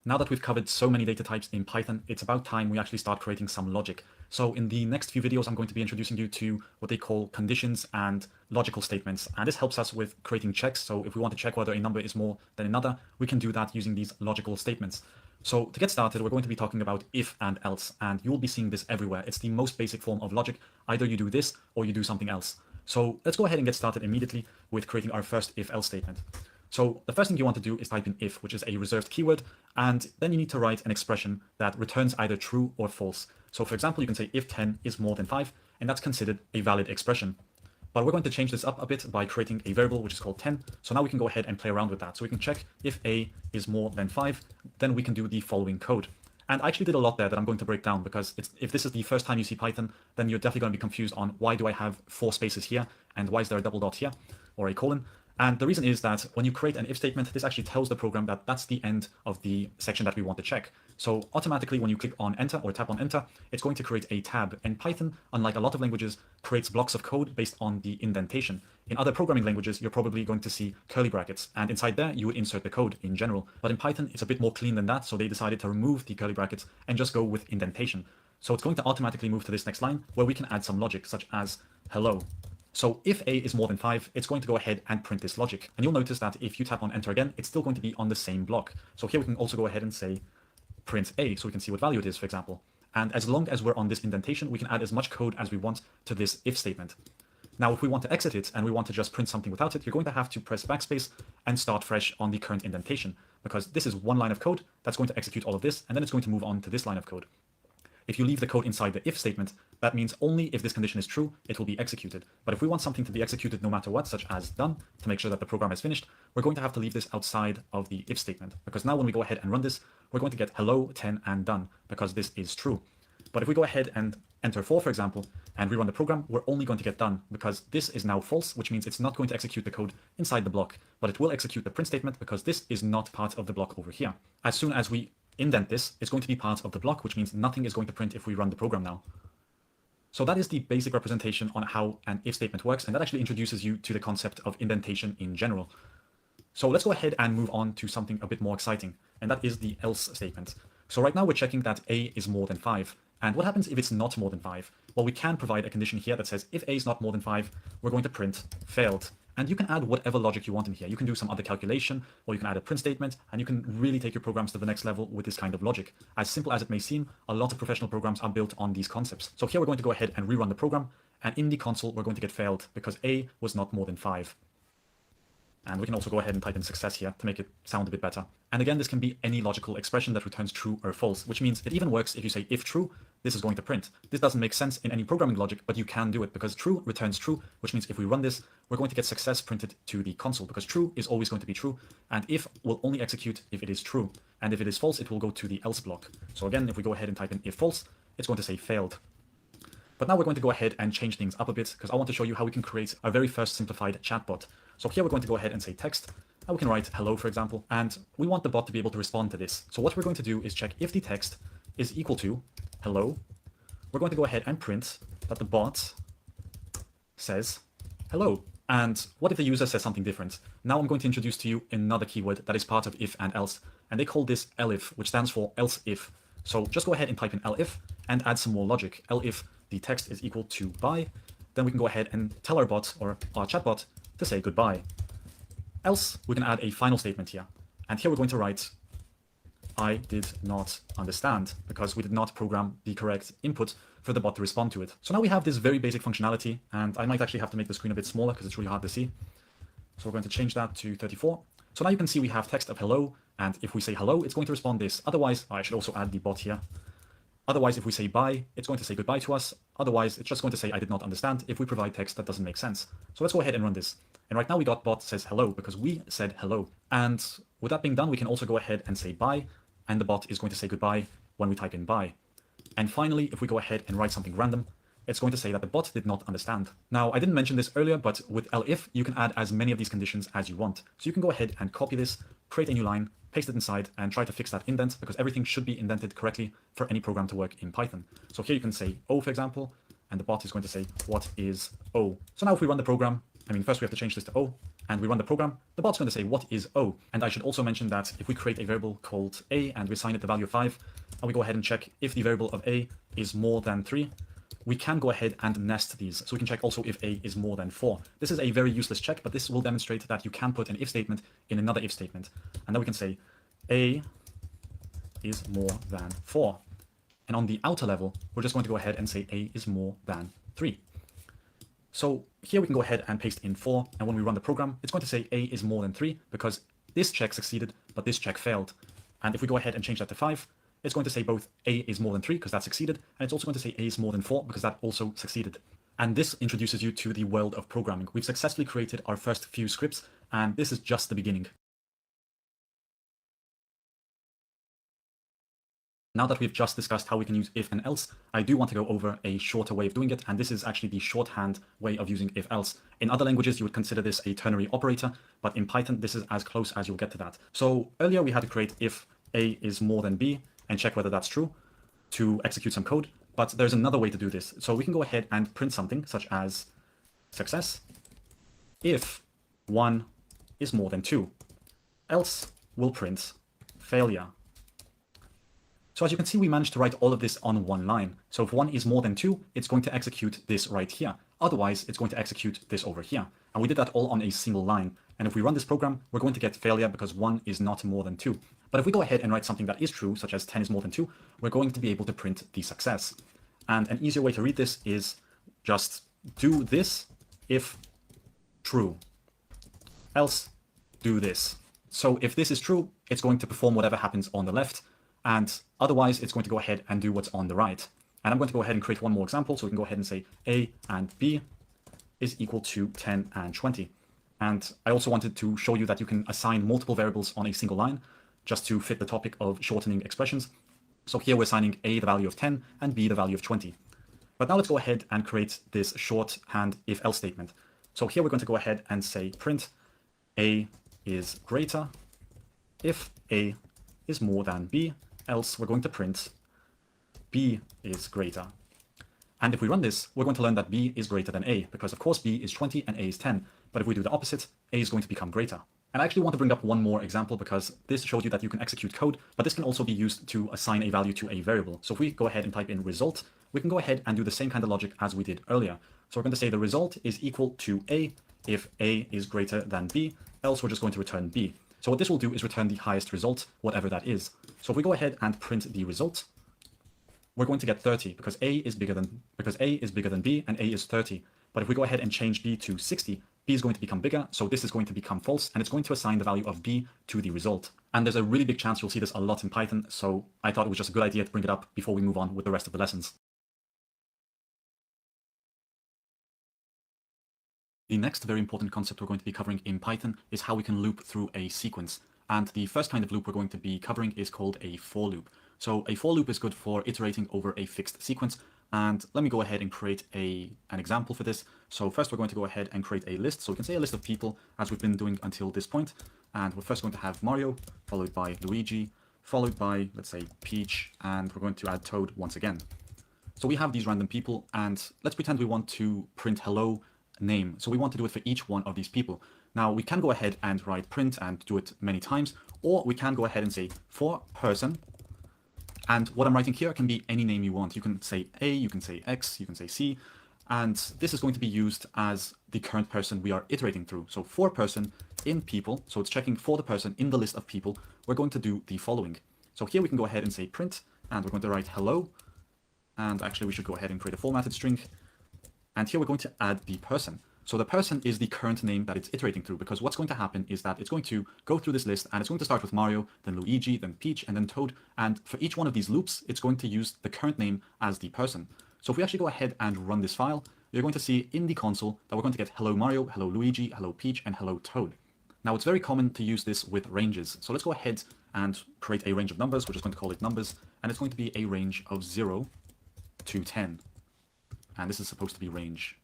Now that we've covered so many data types in Python, it's about time we actually start creating some logic. So in the next few videos, I'm going to be introducing you to what they call conditions and logical statements. And this helps us with creating checks. So if we want to check whether a number is more than another, we can do that using these logical statements. So to get started, we're going to be talking about if and else, and you will be seeing this everywhere. It's the most basic form of logic. Either you do this or you do something else. So let's go ahead and get started immediately with creating our first if-else statement. So the first thing you want to do is type in if, which is a reserved keyword, and then you need to write an expression that returns either true or false. So for example, you can say if 10 is more than 5, and that's considered a valid expression. But we're going to change this up a bit by creating a variable which is called 10. So now we can go ahead and play around with that. So we can check if a is more than 5, then we can do the following code. And I actually did a lot there that I'm going to break down, because if this is the first time you see Python, then you're definitely going to be confused on why do I have 4 spaces here and why is there a double dot here or a colon. And the reason is that when you create an if statement, this actually tells the program that that's the end of the section that we want to check. So automatically when you click on enter or tap on enter, it's going to create a tab. And Python, unlike a lot of languages, creates blocks of code based on the indentation. In other programming languages, you're probably going to see curly brackets, and inside there you would insert the code in general. But in Python, it's a bit more clean than that, so they decided to remove the curly brackets and just go with indentation. So it's going to automatically move to this next line where we can add some logic, such as hello. So if a is more than 5, it's going to go ahead and print this logic. And you'll notice that if you tap on enter again, it's still going to be on the same block. So here we can also go ahead and say print a, so we can see what value it is, for example. And as long as we're on this indentation, we can add as much code as we want to this if statement. Now, if we want to exit it and we want to just print something without it, you're going to have to press backspace and start fresh on the current indentation, because this is one line of code that's going to execute all of this, and then it's going to move on to this line of code. If you leave the code inside the if statement, that means only if this condition is true, it will be executed. But if we want something to be executed no matter what, such as done, to make sure that the program is finished, we're going to have to leave this outside of the if statement. Because now when we go ahead and run this, we're going to get hello, 10, and done, because this is true. But if we go ahead and enter 4, for example, and rerun the program, we're only going to get done, because this is now false, which means it's not going to execute the code inside the block, but it will execute the print statement because this is not part of the block over here. As soon as we indent this, it's going to be part of the block, which means nothing is going to print if we run the program now. So that is the basic representation on how an if statement works, and that actually introduces you to the concept of indentation in general. So let's go ahead and move on to something a bit more exciting, and that is the else statement. So right now we're checking that a is more than 5. And what happens if it's not more than 5? Well, we can provide a condition here that says if a is not more than 5, we're going to print failed. And you can add whatever logic you want in here. You can do some other calculation, or you can add a print statement, and you can really take your programs to the next level with this kind of logic. As simple as it may seem, a lot of professional programs are built on these concepts. So here we're going to go ahead and rerun the program, and in the console we're going to get failed because a was not more than 5. And we can also go ahead and type in success here to make it sound a bit better. And again, this can be any logical expression that returns true or false, which means it even works if you say if true, this is going to print. This doesn't make sense in any programming logic, but you can do it because true returns true, which means if we run this, we're going to get success printed to the console because true is always going to be true, and if will only execute if it is true. And if it is false, it will go to the else block. So again, if we go ahead and type in if false, it's going to say failed. But now we're going to go ahead and change things up a bit because I want to show you how we can create our very first simplified chatbot. So here we're going to go ahead and say text, and we can write hello, for example, and we want the bot to be able to respond to this. So what we're going to do is check if the text is equal to hello. We're going to go ahead and print that the bot says hello. And what if the user says something different? Now I'm going to introduce to you another keyword that is part of if and else, and they call this elif, which stands for else if. So just go ahead and type in elif and add some more logic. Elif the text is equal to bye, then we can go ahead and tell our bot or our chatbot to say goodbye. Else we can add a final statement here, and here we're going to write I did not understand because we did not program the correct input for the bot to respond to it. So now we have this very basic functionality, and I might actually have to make the screen a bit smaller because it's really hard to see. So we're going to change that to 34. So now you can see we have text of hello, and if we say hello, it's going to respond this. Otherwise, I should also add the bot here. Otherwise, if we say bye, it's going to say goodbye to us. Otherwise, it's just going to say I did not understand if we provide text that doesn't make sense. So let's go ahead and run this. And right now we got bot says hello because we said hello. And with that being done, we can also go ahead and say bye, and the bot is going to say goodbye when we type in bye. And finally, if we go ahead and write something random, it's going to say that the bot did not understand. Now, I didn't mention this earlier, but with elif, you can add as many of these conditions as you want. So you can go ahead and copy this, create a new line, paste it inside, and try to fix that indent because everything should be indented correctly for any program to work in Python. So here you can say O, for example, and the bot is going to say, what is O? So now if we run the program, first we have to change this to O, and we run the program, the bot's going to say, what is O? And I should also mention that if we create a variable called A and we assign it the value of 5, and we go ahead and check if the variable of A is more than 3, we can go ahead and nest these. So we can check also if A is more than 4. This is a very useless check, but this will demonstrate that you can put an if statement in another if statement. And then we can say A is more than 4. And on the outer level, we're just going to go ahead and say a is more than 3. So here we can go ahead and paste in 4, and when we run the program, it's going to say a is more than 3 because this check succeeded, but this check failed. And if we go ahead and change that to 5, it's going to say both a is more than 3 because that succeeded, and it's also going to say a is more than 4 because that also succeeded. And this introduces you to the world of programming. We've successfully created our first few scripts, and this is just the beginning. Now that we've just discussed how we can use if and else, I do want to go over a shorter way of doing it, and this is actually the shorthand way of using if else. In other languages, you would consider this a ternary operator, but in Python, this is as close as you'll get to that. So earlier we had to create if a is more than b and check whether that's true to execute some code, but there's another way to do this. So we can go ahead and print something such as success if 1 is more than 2, else we'll print failure. So as you can see, we managed to write all of this on one line. So if 1 is more than 2, it's going to execute this right here. Otherwise, it's going to execute this over here. And we did that all on a single line. And if we run this program, we're going to get failure because 1 is not more than 2. But if we go ahead and write something that is true, such as 10 is more than 2, we're going to be able to print the success. And an easier way to read this is just do this if true, else do this. So if this is true, it's going to perform whatever happens on the left, and otherwise it's going to go ahead and do what's on the right. And I'm going to go ahead and create one more example, so we can go ahead and say a and b is equal to 10 and 20. And I also wanted to show you that you can assign multiple variables on a single line, just to fit the topic of shortening expressions. So here we're assigning a the value of 10 and b the value of 20. But now let's go ahead and create this shorthand if-else statement. So here we're going to go ahead and say print a is greater if a is more than b, else we're going to print b is greater. And if we run this, we're going to learn that b is greater than a, because of course b is 20 and a is 10. But if we do the opposite, a is going to become greater. And I actually want to bring up one more example because this shows you that you can execute code, but this can also be used to assign a value to a variable. So if we go ahead and type in result, we can go ahead and do the same kind of logic as we did earlier. So we're going to say the result is equal to a if a is greater than b, else we're just going to return b. So what this will do is return the highest result, whatever that is. So if we go ahead and print the result, we're going to get 30 because a is bigger than b and a is 30. But if we go ahead and change b to 60, b is going to become bigger, so this is going to become false, and it's going to assign the value of b to the result. And there's a really big chance you'll see this a lot in Python, so I thought it was just a good idea to bring it up before we move on with the rest of the lessons. The next very important concept we're going to be covering in Python is how we can loop through a sequence. And the first kind of loop we're going to be covering is called a for loop. So a for loop is good for iterating over a fixed sequence. And let me go ahead and create an example for this. So first we're going to go ahead and create a list. So we can say a list of people as we've been doing until this point. And we're first going to have Mario, followed by Luigi, followed by, let's say, Peach, and we're going to add Toad once again. So we have these random people, and let's pretend we want to print hello name. So we want to do it for each one of these people. Now we can go ahead and write print and do it many times, or we can go ahead and say for person. And what I'm writing here can be any name you want. You can say A, you can say X, you can say C, and this is going to be used as the current person we are iterating through. So for person in people, so it's checking for the person in the list of people, we're going to do the following. So here we can go ahead and say print, and we're going to write hello, and actually we should go ahead and create a formatted string. And here we're going to add the person. So the person is the current name that it's iterating through, because what's going to happen is that it's going to go through this list and it's going to start with Mario, then Luigi, then Peach, and then Toad. And for each one of these loops, it's going to use the current name as the person. So if we actually go ahead and run this file, you're going to see in the console that we're going to get hello Mario, hello Luigi, hello Peach, and hello Toad. Now it's very common to use this with ranges. So let's go ahead and create a range of numbers. We're just going to call it numbers, and it's going to be a range of 0 to 10. And this is supposed to be range.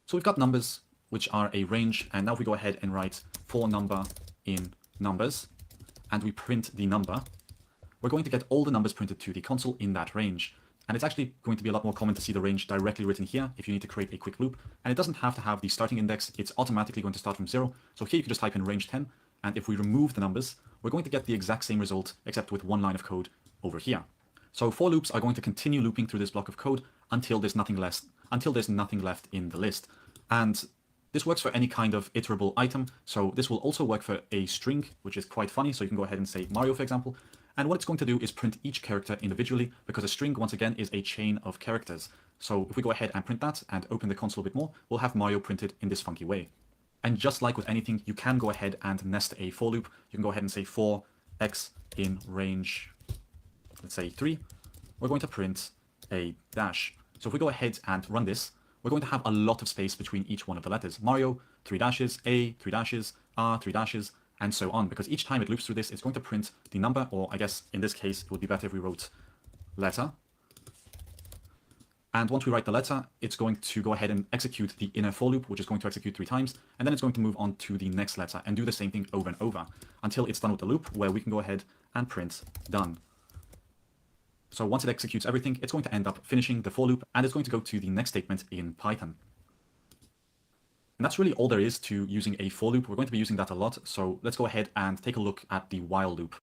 So we've got numbers, which are a range, and now if we go ahead and write for number in numbers, and we print the number, we're going to get all the numbers printed to the console in that range. And it's actually going to be a lot more common to see the range directly written here if you need to create a quick loop. And it doesn't have to have the starting index, it's automatically going to start from 0. So here you can just type in range 10, and if we remove the numbers, we're going to get the exact same result, except with one line of code over here. So for loops are going to continue looping through this block of code until there's nothing left in the list. And this works for any kind of iterable item. So this will also work for a string, which is quite funny. So you can go ahead and say Mario, for example, And what it's going to do is print each character individually, because a string, once again, is a chain of characters. So if we go ahead and print that and open the console a bit more, we'll have Mario printed in this funky way. And just like with anything, you can go ahead and nest a for loop. You can go ahead and say for x in range, let's say 3, we're going to print a dash. So if we go ahead and run this, we're going to have a lot of space between each one of the letters. Mario, 3 dashes, A, 3 dashes, R, 3 dashes, and so on. Because each time it loops through this, it's going to print the number, or I guess in this case, it would be better if we wrote letter. And once we write the letter, it's going to go ahead and execute the inner for loop, which is going to execute 3 times, and then it's going to move on to the next letter and do the same thing over and over until it's done with the loop, where we can go ahead and print done. So once it executes everything, it's going to end up finishing the for loop, and it's going to go to the next statement in Python. And that's really all there is to using a for loop. We're going to be using that a lot, so let's go ahead and take a look at the while loop.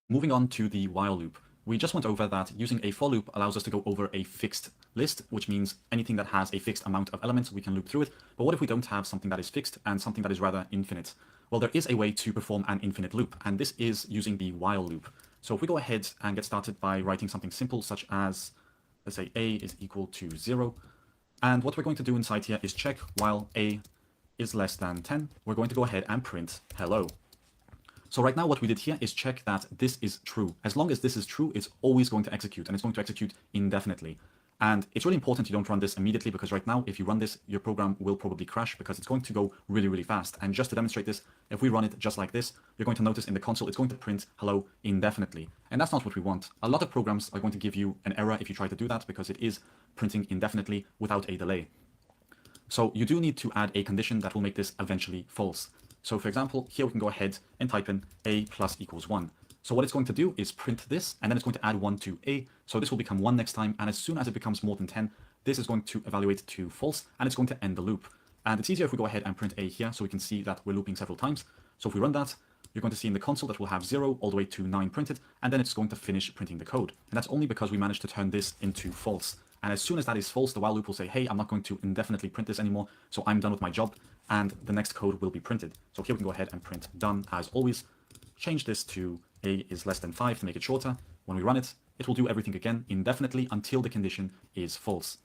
Moving on to the while loop. We just went over that using a for loop allows us to go over a fixed list, which means anything that has a fixed amount of elements, we can loop through it. But what if we don't have something that is fixed and something that is rather infinite? Well, there is a way to perform an infinite loop, and this is using the while loop. So if we go ahead and get started by writing something simple, such as, let's say a is equal to 0, and what we're going to do inside here is check while a is less than 10, we're going to go ahead and print hello. So right now what we did here is check that this is true. As long as this is true, it's always going to execute, and it's going to execute indefinitely. And it's really important you don't run this immediately, because right now, if you run this, your program will probably crash because it's going to go really, really fast. And just to demonstrate this, if we run it just like this, you're going to notice in the console, it's going to print hello indefinitely. And that's not what we want. A lot of programs are going to give you an error if you try to do that, because it is printing indefinitely without a delay. So you do need to add a condition that will make this eventually false. So for example, here we can go ahead and type in a plus equals 1. So what it's going to do is print this, and then it's going to add 1 to a. So this will become 1 next time, and as soon as it becomes more than 10, this is going to evaluate to false, and it's going to end the loop. And it's easier if we go ahead and print a here, so we can see that we're looping several times. So if we run that, you're going to see in the console that we'll have 0 all the way to 9 printed, and then it's going to finish printing the code. And that's only because we managed to turn this into false. And as soon as that is false, the while loop will say, hey, I'm not going to indefinitely print this anymore, so I'm done with my job, and the next code will be printed. So here we can go ahead and print done as always. Change this to a is less than 5 to make it shorter. When we run it, it will do everything again indefinitely until the condition is false.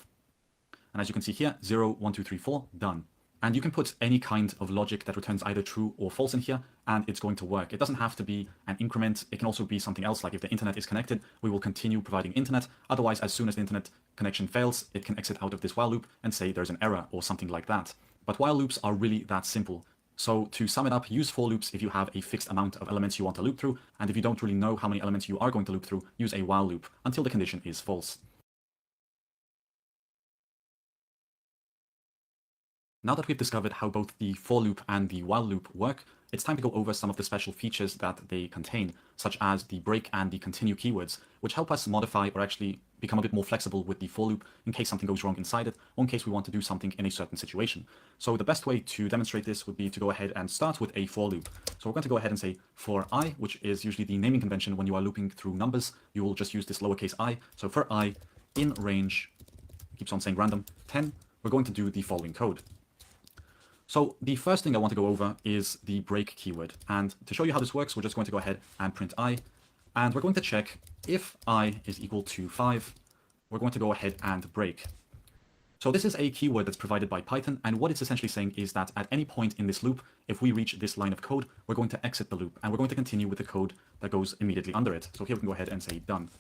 And as you can see here, 0, 1, 2, 3, 4, done. And you can put any kind of logic that returns either true or false in here, and it's going to work. It doesn't have to be an increment. It can also be something else, like if the internet is connected, we will continue providing internet. Otherwise, as soon as the internet connection fails, it can exit out of this while loop and say there's an error or something like that. But while loops are really that simple. So to sum it up, use for loops if you have a fixed amount of elements you want to loop through, and if you don't really know how many elements you are going to loop through, use a while loop until the condition is false. Now that we've discovered how both the for loop and the while loop work, it's time to go over some of the special features that they contain, such as the break and the continue keywords, which help us modify or actually become a bit more flexible with the for loop in case something goes wrong inside it, or in case we want to do something in a certain situation. So the best way to demonstrate this would be to go ahead and start with a for loop. So we're going to go ahead and say for I, which is usually the naming convention when you are looping through numbers, you will just use this lowercase I. So for I in range, keeps on saying random, 10, we're going to do the following code. So the first thing I want to go over is the break keyword. And to show you how this works, we're just going to go ahead and print I. And we're going to check if I is equal to 5, we're going to go ahead and break. So this is a keyword that's provided by Python. And what it's essentially saying is that at any point in this loop, if we reach this line of code, we're going to exit the loop. And we're going to continue with the code that goes immediately under it. So here we can go ahead and say done.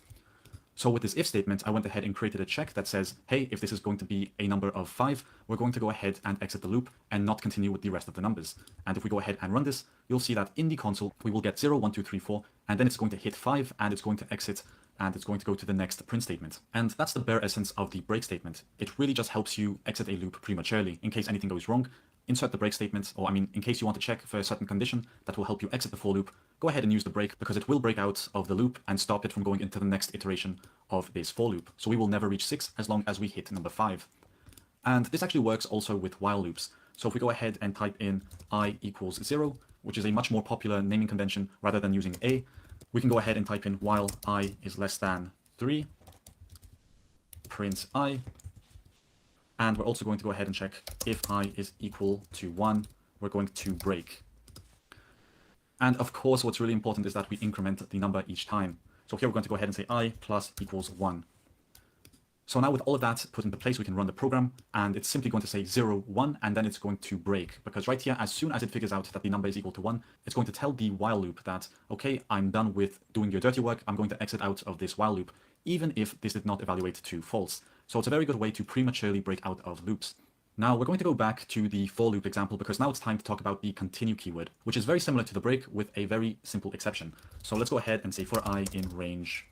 So with this if statement, I went ahead and created a check that says, hey, if this is going to be a number of 5, we're going to go ahead and exit the loop and not continue with the rest of the numbers. And if we go ahead and run this, you'll see that in the console, we will get 0, 1, 2, 3, 4, and then it's going to hit 5, and it's going to exit, and it's going to go to the next print statement. And that's the bare essence of the break statement. It really just helps you exit a loop prematurely in case anything goes wrong. Insert the break statement, or in case you want to check for a certain condition that will help you exit the for loop, go ahead and use the break, because it will break out of the loop and stop it from going into the next iteration of this for loop. So we will never reach 6 as long as we hit number 5. And this actually works also with while loops. So if we go ahead and type in I equals 0, which is a much more popular naming convention rather than using a, we can go ahead and type in while I is less than 3, print I. And we're also going to go ahead and check if I is equal to 1, we're going to break. And of course, what's really important is that we increment the number each time. So here we're going to go ahead and say I plus equals 1. So now with all of that put into place, we can run the program, and it's simply going to say 0, 1, and then it's going to break. Because right here, as soon as it figures out that the number is equal to 1, it's going to tell the while loop that, okay, I'm done with doing your dirty work, I'm going to exit out of this while loop, even if this did not evaluate to false. So it's a very good way to prematurely break out of loops. Now we're going to go back to the for loop example, because now it's time to talk about the continue keyword, which is very similar to the break with a very simple exception. So let's go ahead and say for I in range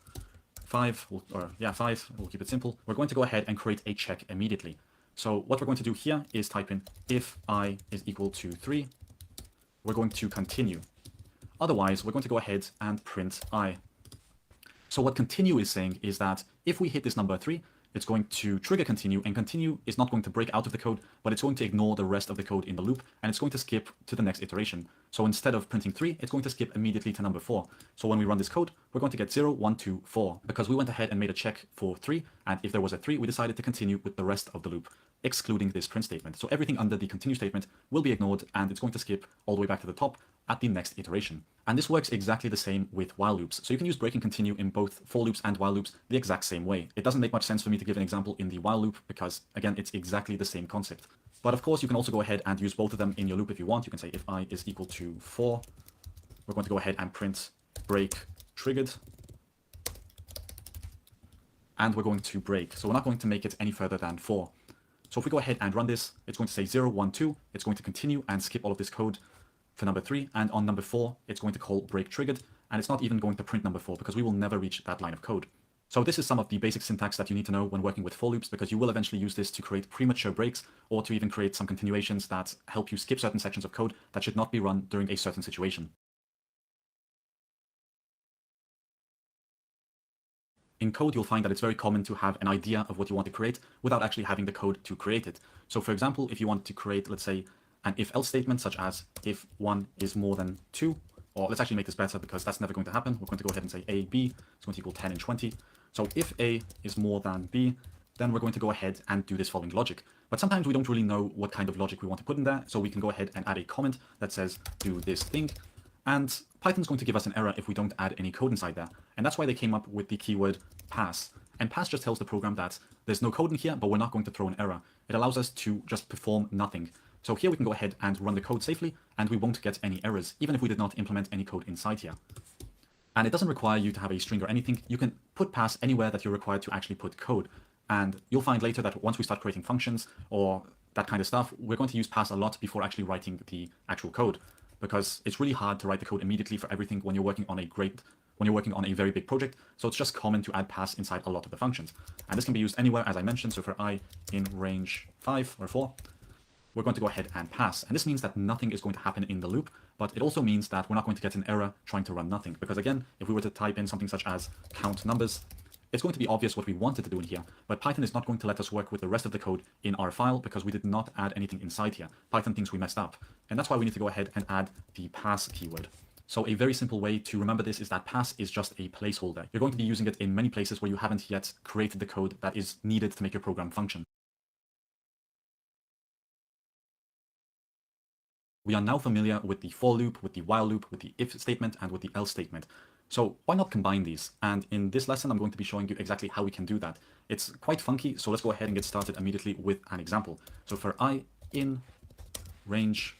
5, we'll keep it simple. We're going to go ahead and create a check immediately. So what we're going to do here is type in if I is equal to 3, we're going to continue. Otherwise, we're going to go ahead and print I. So what continue is saying is that if we hit this number 3, it's going to trigger continue, and continue is not going to break out of the code, but it's going to ignore the rest of the code in the loop, and it's going to skip to the next iteration. So instead of printing 3, it's going to skip immediately to number 4. So when we run this code, we're going to get 0, 1, 2, 4, because we went ahead and made a check for 3, and if there was a 3, we decided to continue with the rest of the loop, excluding this print statement. So everything under the continue statement will be ignored, and it's going to skip all the way back to the top at the next iteration. And this works exactly the same with while loops. So you can use break and continue in both for loops and while loops the exact same way. It doesn't make much sense for me to give an example in the while loop because, again, it's exactly the same concept. But of course, you can also go ahead and use both of them in your loop if you want. You can say if I is equal to 4, we're going to go ahead and print break triggered. And we're going to break. So we're not going to make it any further than 4. So if we go ahead and run this, it's going to say 0, 1, 2. It's going to continue and skip all of this code for number 3, and on number 4 it's going to call break triggered, and it's not even going to print number 4 because we will never reach that line of code. So this is some of the basic syntax that you need to know when working with for loops, because you will eventually use this to create premature breaks or to even create some continuations that help you skip certain sections of code that should not be run during a certain situation. In code, you'll find that it's very common to have an idea of what you want to create without actually having the code to create it. So for example, if you want to create, let's say, an if-else statement, such as if 1 is more than 2, or let's actually make this better because that's never going to happen. We're going to go ahead and say A, B is going to equal 10 and 20. So if A is more than B, then we're going to go ahead and do this following logic. But sometimes we don't really know what kind of logic we want to put in there, so we can go ahead and add a comment that says do this thing. And Python's going to give us an error if we don't add any code inside there. And that's why they came up with the keyword pass. And pass just tells the program that there's no code in here, but we're not going to throw an error. It allows us to just perform nothing. So here we can go ahead and run the code safely, and we won't get any errors, even if we did not implement any code inside here. And it doesn't require you to have a string or anything. You can put pass anywhere that you're required to actually put code. And you'll find later that once we start creating functions or that kind of stuff, we're going to use pass a lot before actually writing the actual code, because it's really hard to write the code immediately for everything when you're working on a very big project. So it's just common to add pass inside a lot of the functions. And this can be used anywhere, as I mentioned. So for I in range 5 or 4, we're going to go ahead and pass. And this means that nothing is going to happen in the loop, but it also means that we're not going to get an error trying to run nothing. Because again, if we were to type in something such as count numbers, it's going to be obvious what we wanted to do in here, but Python is not going to let us work with the rest of the code in our file because we did not add anything inside here. Python thinks we messed up. And that's why we need to go ahead and add the pass keyword. So a very simple way to remember this is that pass is just a placeholder. You're going to be using it in many places where you haven't yet created the code that is needed to make your program function. We are now familiar with the for loop, with the while loop, with the if statement, and with the else statement. So why not combine these? And in this lesson, I'm going to be showing you exactly how we can do that. It's quite funky, so let's go ahead and get started immediately with an example. So for I in range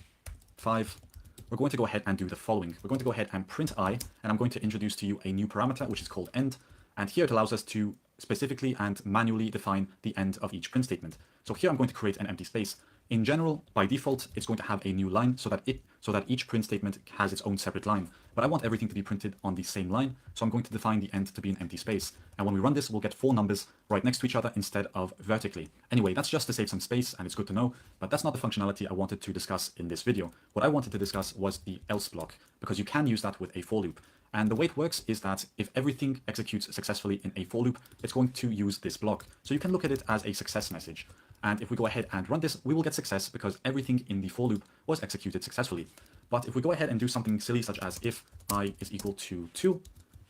5, we're going to go ahead and do the following. We're going to go ahead and print I, and I'm going to introduce to you a new parameter, which is called end. And here it allows us to specifically and manually define the end of each print statement. So here I'm going to create an empty space. In general, by default, it's going to have a new line so that each print statement has its own separate line. But I want everything to be printed on the same line, so I'm going to define the end to be an empty space. And when we run this, we'll get 4 numbers right next to each other instead of vertically. Anyway, that's just to save some space, and it's good to know, but that's not the functionality I wanted to discuss in this video. What I wanted to discuss was the else block, because you can use that with a for loop. And the way it works is that if everything executes successfully in a for loop, it's going to use this block. So you can look at it as a success message. And if we go ahead and run this, we will get success because everything in the for loop was executed successfully. But if we go ahead and do something silly such as if I is equal to 2,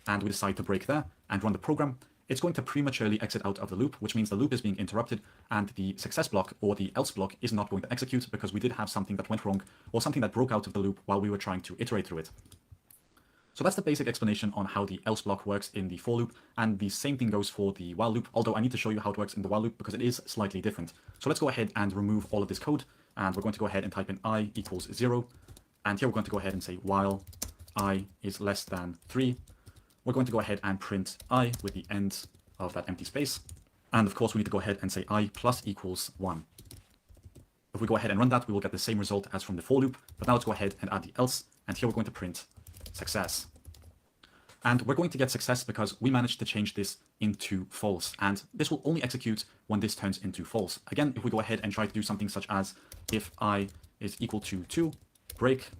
and we decide to break there and run the program, it's going to prematurely exit out of the loop, which means the loop is being interrupted and the success block or the else block is not going to execute because we did have something that went wrong or something that broke out of the loop while we were trying to iterate through it. So that's the basic explanation on how the else block works in the for loop, and the same thing goes for the while loop, although I need to show you how it works in the while loop because it is slightly different. So let's go ahead and remove all of this code, and we're going to go ahead and type in I equals 0, and here we're going to go ahead and say while I is less than 3. We're going to go ahead and print I with the end of that empty space, and of course we need to go ahead and say I plus equals 1. If we go ahead and run that, we will get the same result as from the for loop, but now let's go ahead and add the else, and here we're going to print success. And we're going to get success because we managed to change this into false, and this will only execute when this turns into false. Again, if we go ahead and try to do something such as if I is equal to 2, break,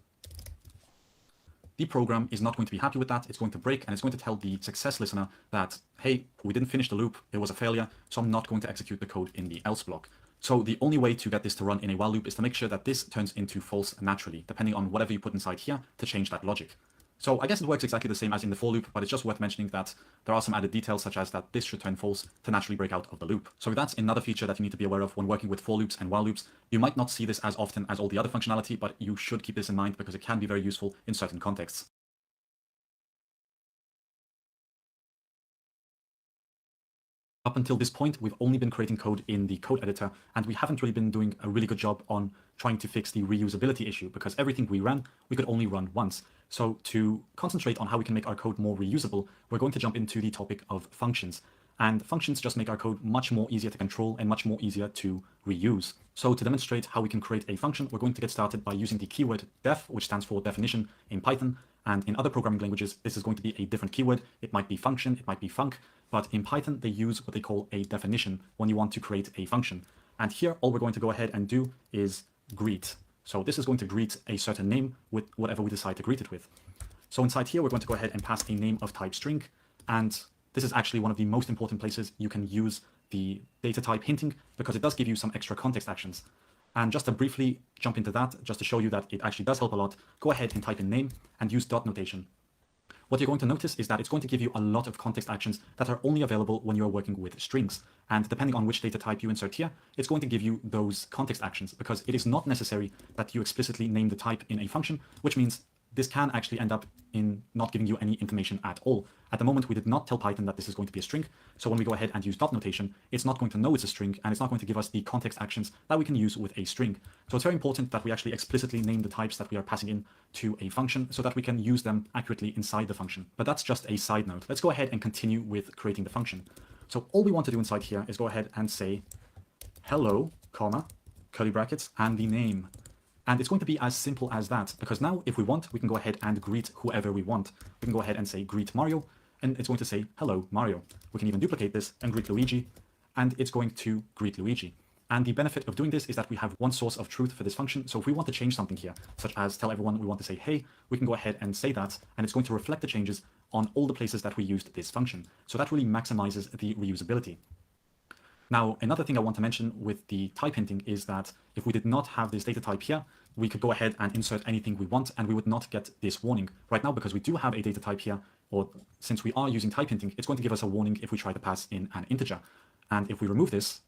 the program is not going to be happy with that. It's going to break, and it's going to tell the success listener that, hey, we didn't finish the loop, it was a failure, so I'm not going to execute the code in the else block. So the only way to get this to run in a while loop is to make sure that this turns into false naturally, depending on whatever you put inside here to change that logic. So I guess it works exactly the same as in the for loop, but it's just worth mentioning that there are some added details, such as that this should turn false to naturally break out of the loop. So that's another feature that you need to be aware of when working with for loops and while loops. You might not see this as often as all the other functionality, but you should keep this in mind because it can be very useful in certain contexts. Up until this point, we've only been creating code in the code editor, and we haven't really been doing a really good job on trying to fix the reusability issue, because everything we ran, we could only run once. So to concentrate on how we can make our code more reusable, we're going to jump into the topic of functions. And functions just make our code much more easier to control and much more easier to reuse. So to demonstrate how we can create a function, we're going to get started by using the keyword def, which stands for definition in Python. And in other programming languages, this is going to be a different keyword. It might be function, it might be func, but in Python, they use what they call a definition when you want to create a function. And here, all we're going to go ahead and do is greet. So this is going to greet a certain name with whatever we decide to greet it with. So inside here, we're going to go ahead and pass a name of type string. And this is actually one of the most important places you can use the data type hinting, because it does give you some extra context actions. And just to briefly jump into that, just to show you that it actually does help a lot, go ahead and type in name and use dot notation. What you're going to notice is that it's going to give you a lot of context actions that are only available when you're working with strings. And depending on which data type you insert here, it's going to give you those context actions, because it is not necessary that you explicitly name the type in a function, which means this can actually end up in not giving you any information at all. At the moment, we did not tell Python that this is going to be a string. So when we go ahead and use dot notation, it's not going to know it's a string, and it's not going to give us the context actions that we can use with a string. So it's very important that we actually explicitly name the types that we are passing in to a function so that we can use them accurately inside the function. But that's just a side note. Let's go ahead and continue with creating the function. So all we want to do inside here is go ahead and say hello, comma, curly brackets, and the name. And it's going to be as simple as that, because now if we want, we can go ahead and greet whoever we want. We can go ahead and say greet Mario, and it's going to say hello Mario. We can even duplicate this and greet Luigi, and it's going to greet Luigi. And the benefit of doing this is that we have one source of truth for this function. So if we want to change something here, such as tell everyone we want to say hey, we can go ahead and say that, and it's going to reflect the changes on all the places that we used this function. So that really maximizes the reusability. Now, another thing I want to mention with the type hinting is that if we did not have this data type here, we could go ahead and insert anything we want, and we would not get this warning. Right now, because we do have a data type here, or since we are using type hinting, it's going to give us a warning if we try to pass in an integer. And if we remove this,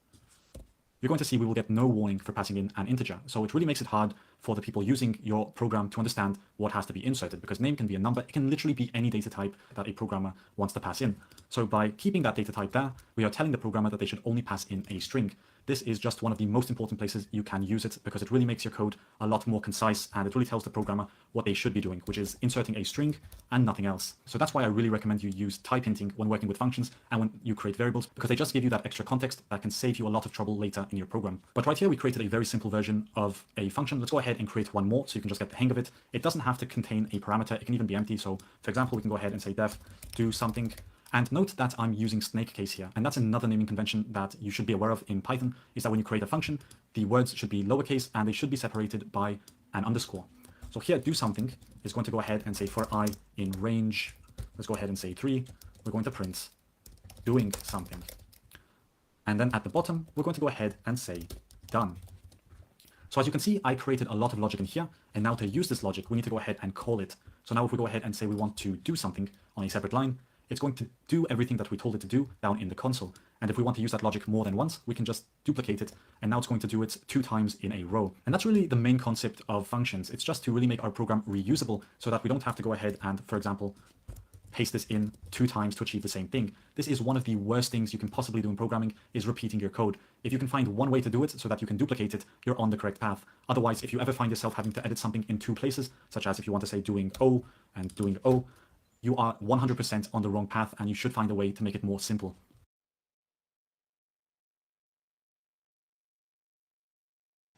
you're going to see we will get no warning for passing in an integer. So it really makes it hard for the people using your program to understand what has to be inserted, because name can be a number. It can literally be any data type that a programmer wants to pass in. So by keeping that data type there, we are telling the programmer that they should only pass in a string. This is just one of the most important places you can use it, because it really makes your code a lot more concise, and it really tells the programmer what they should be doing, which is inserting a string and nothing else. So that's why I really recommend you use type hinting when working with functions and when you create variables, because they just give you that extra context that can save you a lot of trouble later in your program. But right here, we created a very simple version of a function. Let's go ahead and create one more so you can just get the hang of it. It doesn't have to contain a parameter. It can even be empty. So for example, we can go ahead and say def do something. And note that I'm using snake case here. And that's another naming convention that you should be aware of in Python, is that when you create a function, the words should be lowercase and they should be separated by an underscore. So here, do something is going to go ahead and say for I in range, let's go ahead and say 3, we're going to print doing something. And then at the bottom, we're going to go ahead and say done. So as you can see, I created a lot of logic in here. And now to use this logic, we need to go ahead and call it. So now if we go ahead and say we want to do something on a separate line, it's going to do everything that we told it to do down in the console. And if we want to use that logic more than once, we can just duplicate it, and now it's going to do it 2 times in a row. And that's really the main concept of functions. It's just to really make our program reusable so that we don't have to go ahead and, for example, paste this in 2 times to achieve the same thing. This is one of the worst things you can possibly do in programming, is repeating your code. If you can find one way to do it so that you can duplicate it, you're on the correct path. Otherwise, if you ever find yourself having to edit something in 2 places, such as if you want to say doing O and doing O, you are 100% on the wrong path, and you should find a way to make it more simple.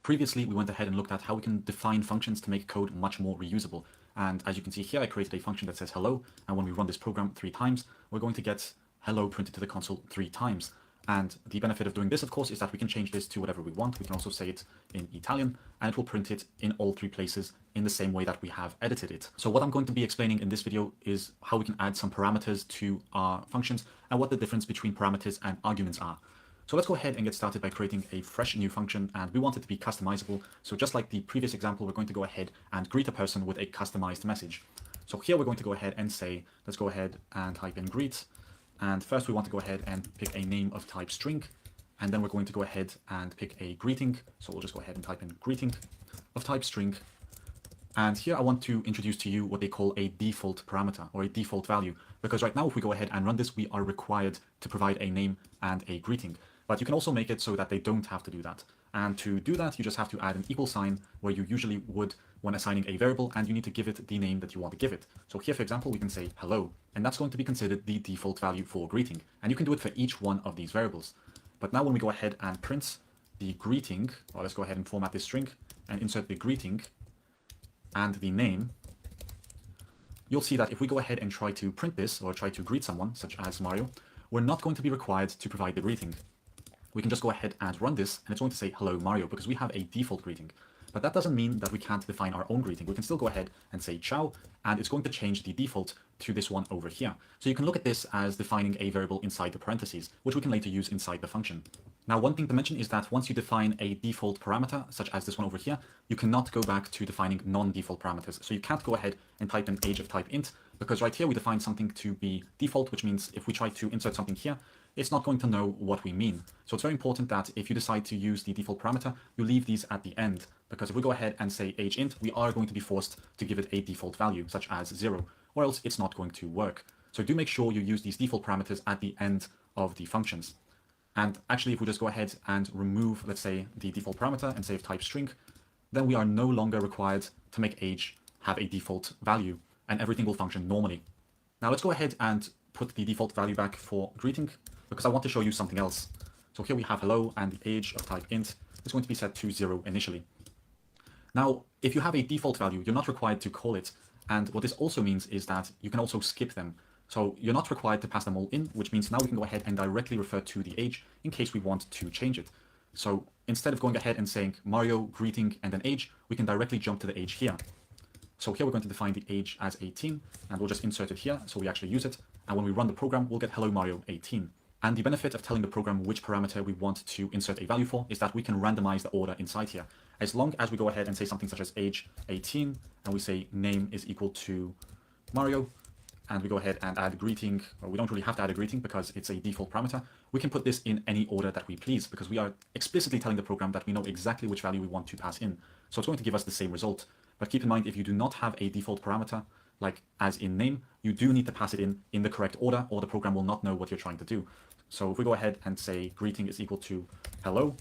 Previously, we went ahead and looked at how we can define functions to make code much more reusable. And as you can see here, I created a function that says hello, and when we run this program 3 times, we're going to get hello printed to the console 3 times. And the benefit of doing this, of course, is that we can change this to whatever we want. We can also say it in Italian, and it will print it in all three places in the same way that we have edited it. So what I'm going to be explaining in this video is how we can add some parameters to our functions and what the difference between parameters and arguments are. So let's go ahead and get started by creating a fresh new function, and we want it to be customizable. So just like the previous example, we're going to go ahead and greet a person with a customized message. So here we're going to go ahead and say, let's go ahead and type in greet. And first we want to go ahead and pick a name of type string. And then we're going to go ahead and pick a greeting. So we'll just go ahead and type in greeting of type string. And here I want to introduce to you what they call a default parameter or a default value. Because right now, if we go ahead and run this, we are required to provide a name and a greeting. But you can also make it so that they don't have to do that. And to do that, you just have to add an equal sign where you usually would when assigning a variable, and you need to give it the name that you want to give it. So here, for example, we can say hello, and that's going to be considered the default value for greeting. And you can do it for each one of these variables. But now when we go ahead and print the greeting, or let's go ahead and format this string and insert the greeting and the name, you'll see that if we go ahead and try to print this or try to greet someone, such as Mario, we're not going to be required to provide the greeting. We can just go ahead and run this, and it's going to say hello Mario because we have a default greeting. But that doesn't mean that we can't define our own greeting. We can still go ahead and say ciao, and it's going to change the default to this one over here. So you can look at this as defining a variable inside the parentheses, which we can later use inside the function. Now, one thing to mention is that once you define a default parameter, such as this one over here, you cannot go back to defining non-default parameters. So you can't go ahead and type in age of type int, because right here we define something to be default, which means if we try to insert something here, it's not going to know what we mean. So it's very important that if you decide to use the default parameter, you leave these at the end, because if we go ahead and say age int, we are going to be forced to give it a default value, such as 0, or else it's not going to work. So do make sure you use these default parameters at the end of the functions. And actually, if we just go ahead and remove, let's say, the default parameter and say type string, then we are no longer required to make age have a default value, and everything will function normally. Now let's go ahead and put the default value back for greeting, because I want to show you something else. So here we have hello, and the age of type int is going to be set to 0 initially. Now, if you have a default value, you're not required to call it. And what this also means is that you can also skip them. So you're not required to pass them all in, which means now we can go ahead and directly refer to the age in case we want to change it. So instead of going ahead and saying Mario, greeting, and then age, we can directly jump to the age here. So here we're going to define the age as 18, and we'll just insert it here so we actually use it. And when we run the program, we'll get hello Mario 18. And the benefit of telling the program which parameter we want to insert a value for is that we can randomize the order inside here. As long as we go ahead and say something such as age 18, and we say name is equal to Mario, and we go ahead and add greeting, or we don't really have to add a greeting because it's a default parameter, we can put this in any order that we please because we are explicitly telling the program that we know exactly which value we want to pass in. So it's going to give us the same result. But keep in mind, if you do not have a default parameter, like as in name, you do need to pass it in the correct order, or the program will not know what you're trying to do. So if we go ahead and say greeting is equal to hello,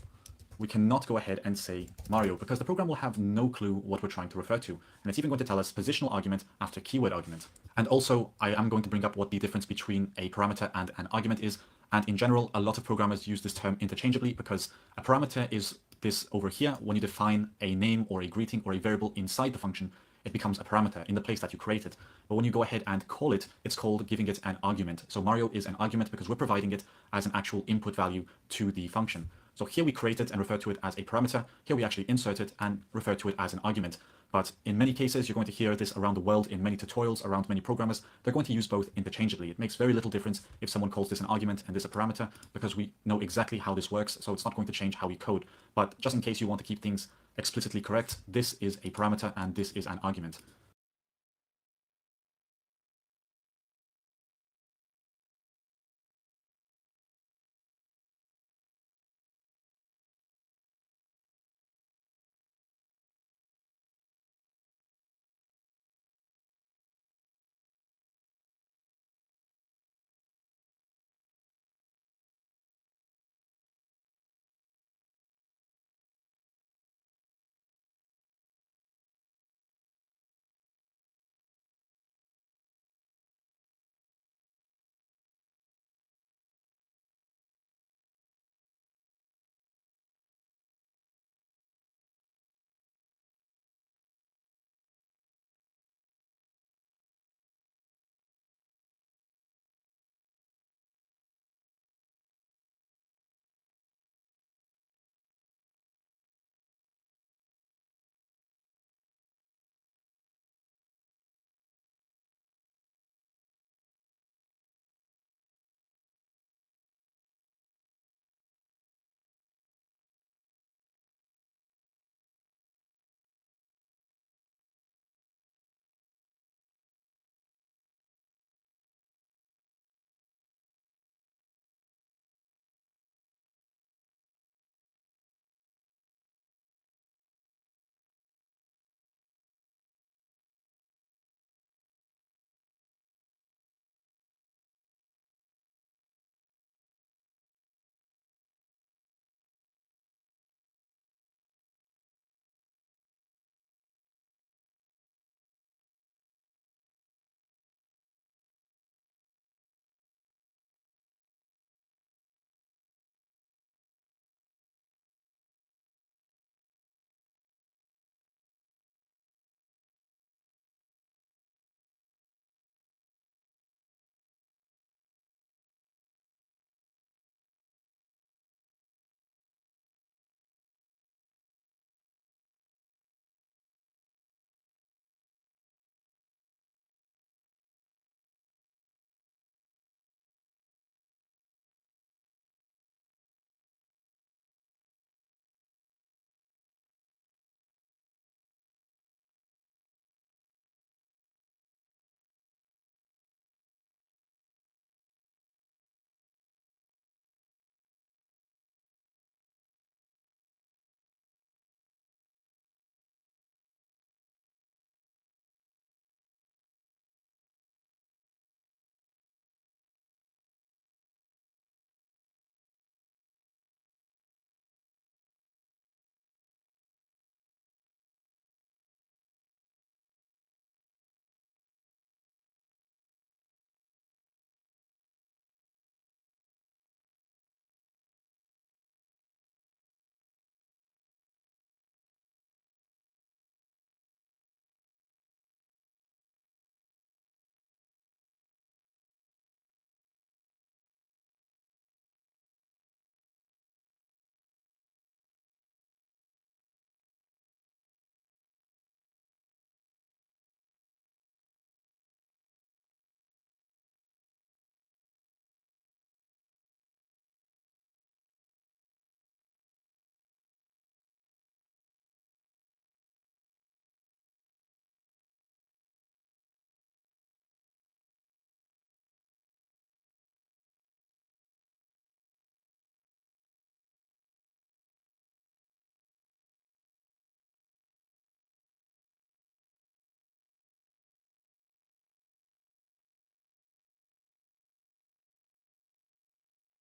we cannot go ahead and say Mario because the program will have no clue what we're trying to refer to. And it's even going to tell us positional argument after keyword argument. And also, I am going to bring up what the difference between a parameter and an argument is. And in general, a lot of programmers use this term interchangeably because a parameter is this over here. When you define a name or a greeting or a variable inside the function, it becomes a parameter in the place that you created. But when you go ahead and call it, it's called giving it an argument. So Mario is an argument because we're providing it as an actual input value to the function. So here we create it and refer to it as a parameter. Here we actually insert it and refer to it as an argument. But in many cases, you're going to hear this around the world in many tutorials around many programmers. They're going to use both interchangeably. It makes very little difference if someone calls this an argument and this a parameter because we know exactly how this works. So it's not going to change how we code. But just in case you want to keep things explicitly correct, this is a parameter and this is an argument.